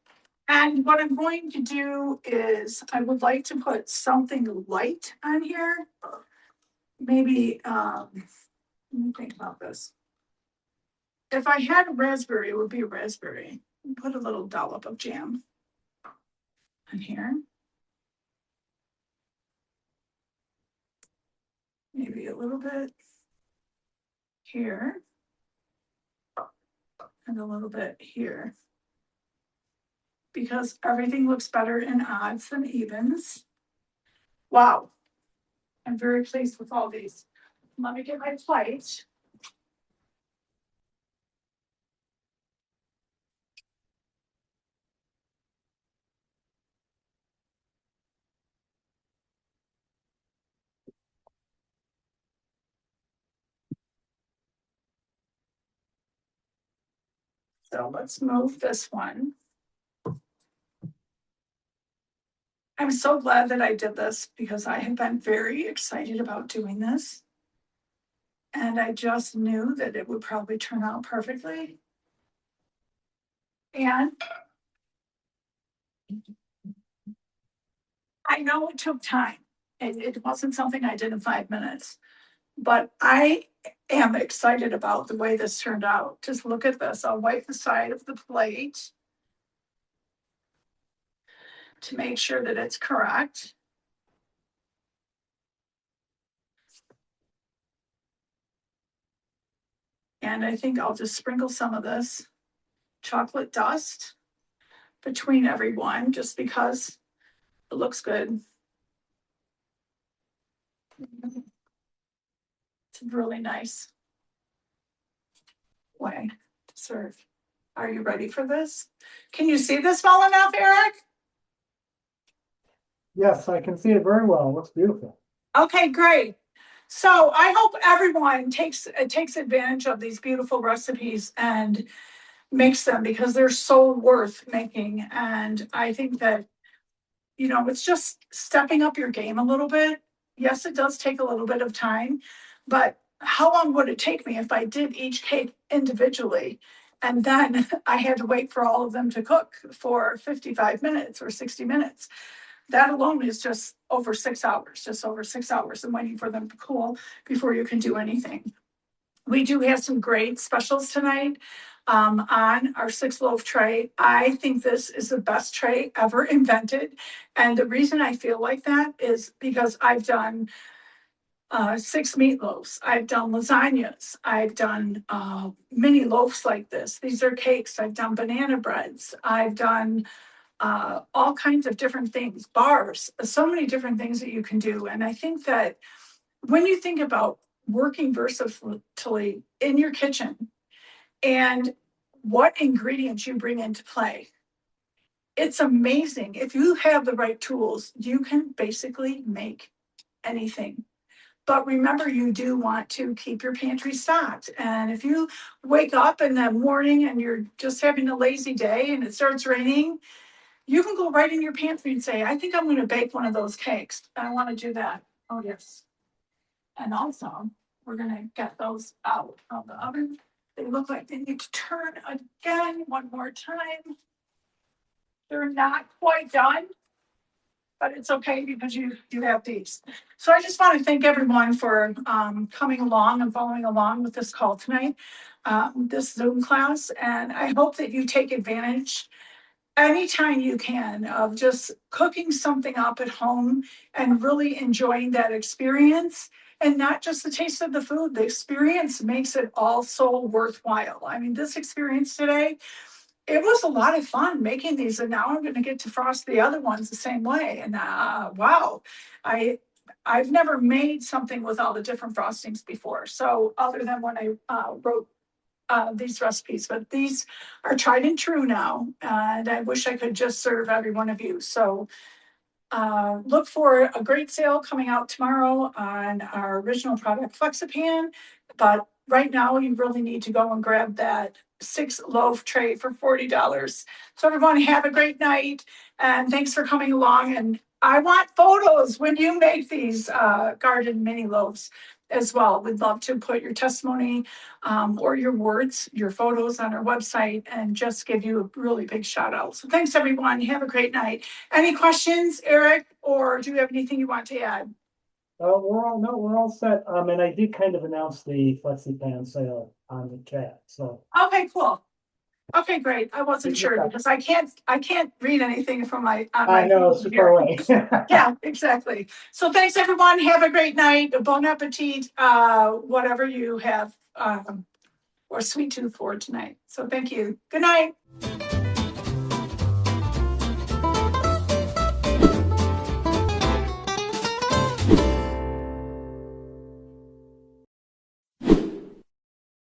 Speaker 1: And what I'm going to do is I would like to put something light on here. Maybe, let me think about this. If I had a raspberry, it would be a raspberry. Put a little dollop of jam on here. Maybe a little bit here. And a little bit here. Because everything looks better in odds than evens. Wow. I'm very pleased with all these. Let me get my plate. So let's move this one. I'm so glad that I did this because I have been very excited about doing this. And I just knew that it would probably turn out perfectly. And I know it took time. It wasn't something I did in 5 minutes. But I am excited about the way this turned out. Just look at this. I'll wipe the side of the plate to make sure that it's correct. And I think I'll just sprinkle some of this chocolate dust between every one just because it looks good. It's a really nice way to serve. Are you ready for this? Can you see this well enough, Eric?
Speaker 2: Yes, I can see it very well. It looks beautiful.
Speaker 1: Okay, great. So I hope everyone takes advantage of these beautiful recipes and makes them because they're so worth making. And I think that, you know, it's just stepping up your game a little bit. Yes, it does take a little bit of time, but how long would it take me if I did each cake individually? And then I had to wait for all of them to cook for 55 minutes or 60 minutes. That alone is just over 6 hours, just over 6 hours and waiting for them to cool before you can do anything. We do have some great specials tonight on our 6 loaf tray. I think this is the best tray ever invented. And the reason I feel like that is because I've done 6 meatloaves. I've done lasagnas. I've done mini loaves like this. These are cakes. I've done banana breads. I've done all kinds of different things, bars, so many different things that you can do. And I think that when you think about working versatilely in your kitchen and what ingredients you bring into play, it's amazing. If you have the right tools, you can basically make anything. But remember, you do want to keep your pantry stocked. And if you wake up in the morning and you're just having a lazy day and it starts raining, you can go right in your pantry and say, I think I'm going to bake one of those cakes. I want to do that. Oh, yes. And also, we're going to get those out of the oven. They look like they need to turn again one more time. They're not quite done, but it's okay because you have these. So I just want to thank everyone for coming along and following along with this call tonight, this Zoom class. And I hope that you take advantage anytime you can of just cooking something up at home and really enjoying that experience, and not just the taste of the food. The experience makes it all so worthwhile. I mean, this experience today, it was a lot of fun making these, and now I'm going to get to frost the other ones the same way. And wow, I've never made something with all the different frostings before. So other than when I wrote these recipes, but these are tried and true now, and I wish I could just serve every one of you. So look for a great sale coming out tomorrow on our original product Flexipan. But right now, you really need to go and grab that 6 loaf tray for $40. So everyone, have a great night, and thanks for coming along. And I want photos when you make these garden mini loaves as well. We'd love to put your testimony or your words, your photos on our website, and just give you a really big shout out. So thanks everyone. Have a great night. Any questions, Eric, or do you have anything you want to add?
Speaker 2: We're all set. And I did kind of announce the FlexiPan sale on the chat, so.
Speaker 1: Okay, cool. Okay, great. I wasn't sure because I can't read anything from my on my
Speaker 2: I know,
Speaker 1: phone
Speaker 2: it's
Speaker 1: here.
Speaker 2: far away.
Speaker 1: Yeah, exactly. So thanks everyone. Have a great night. Bon appetit, whatever you have or sweet tooth for tonight. So thank you. Good night.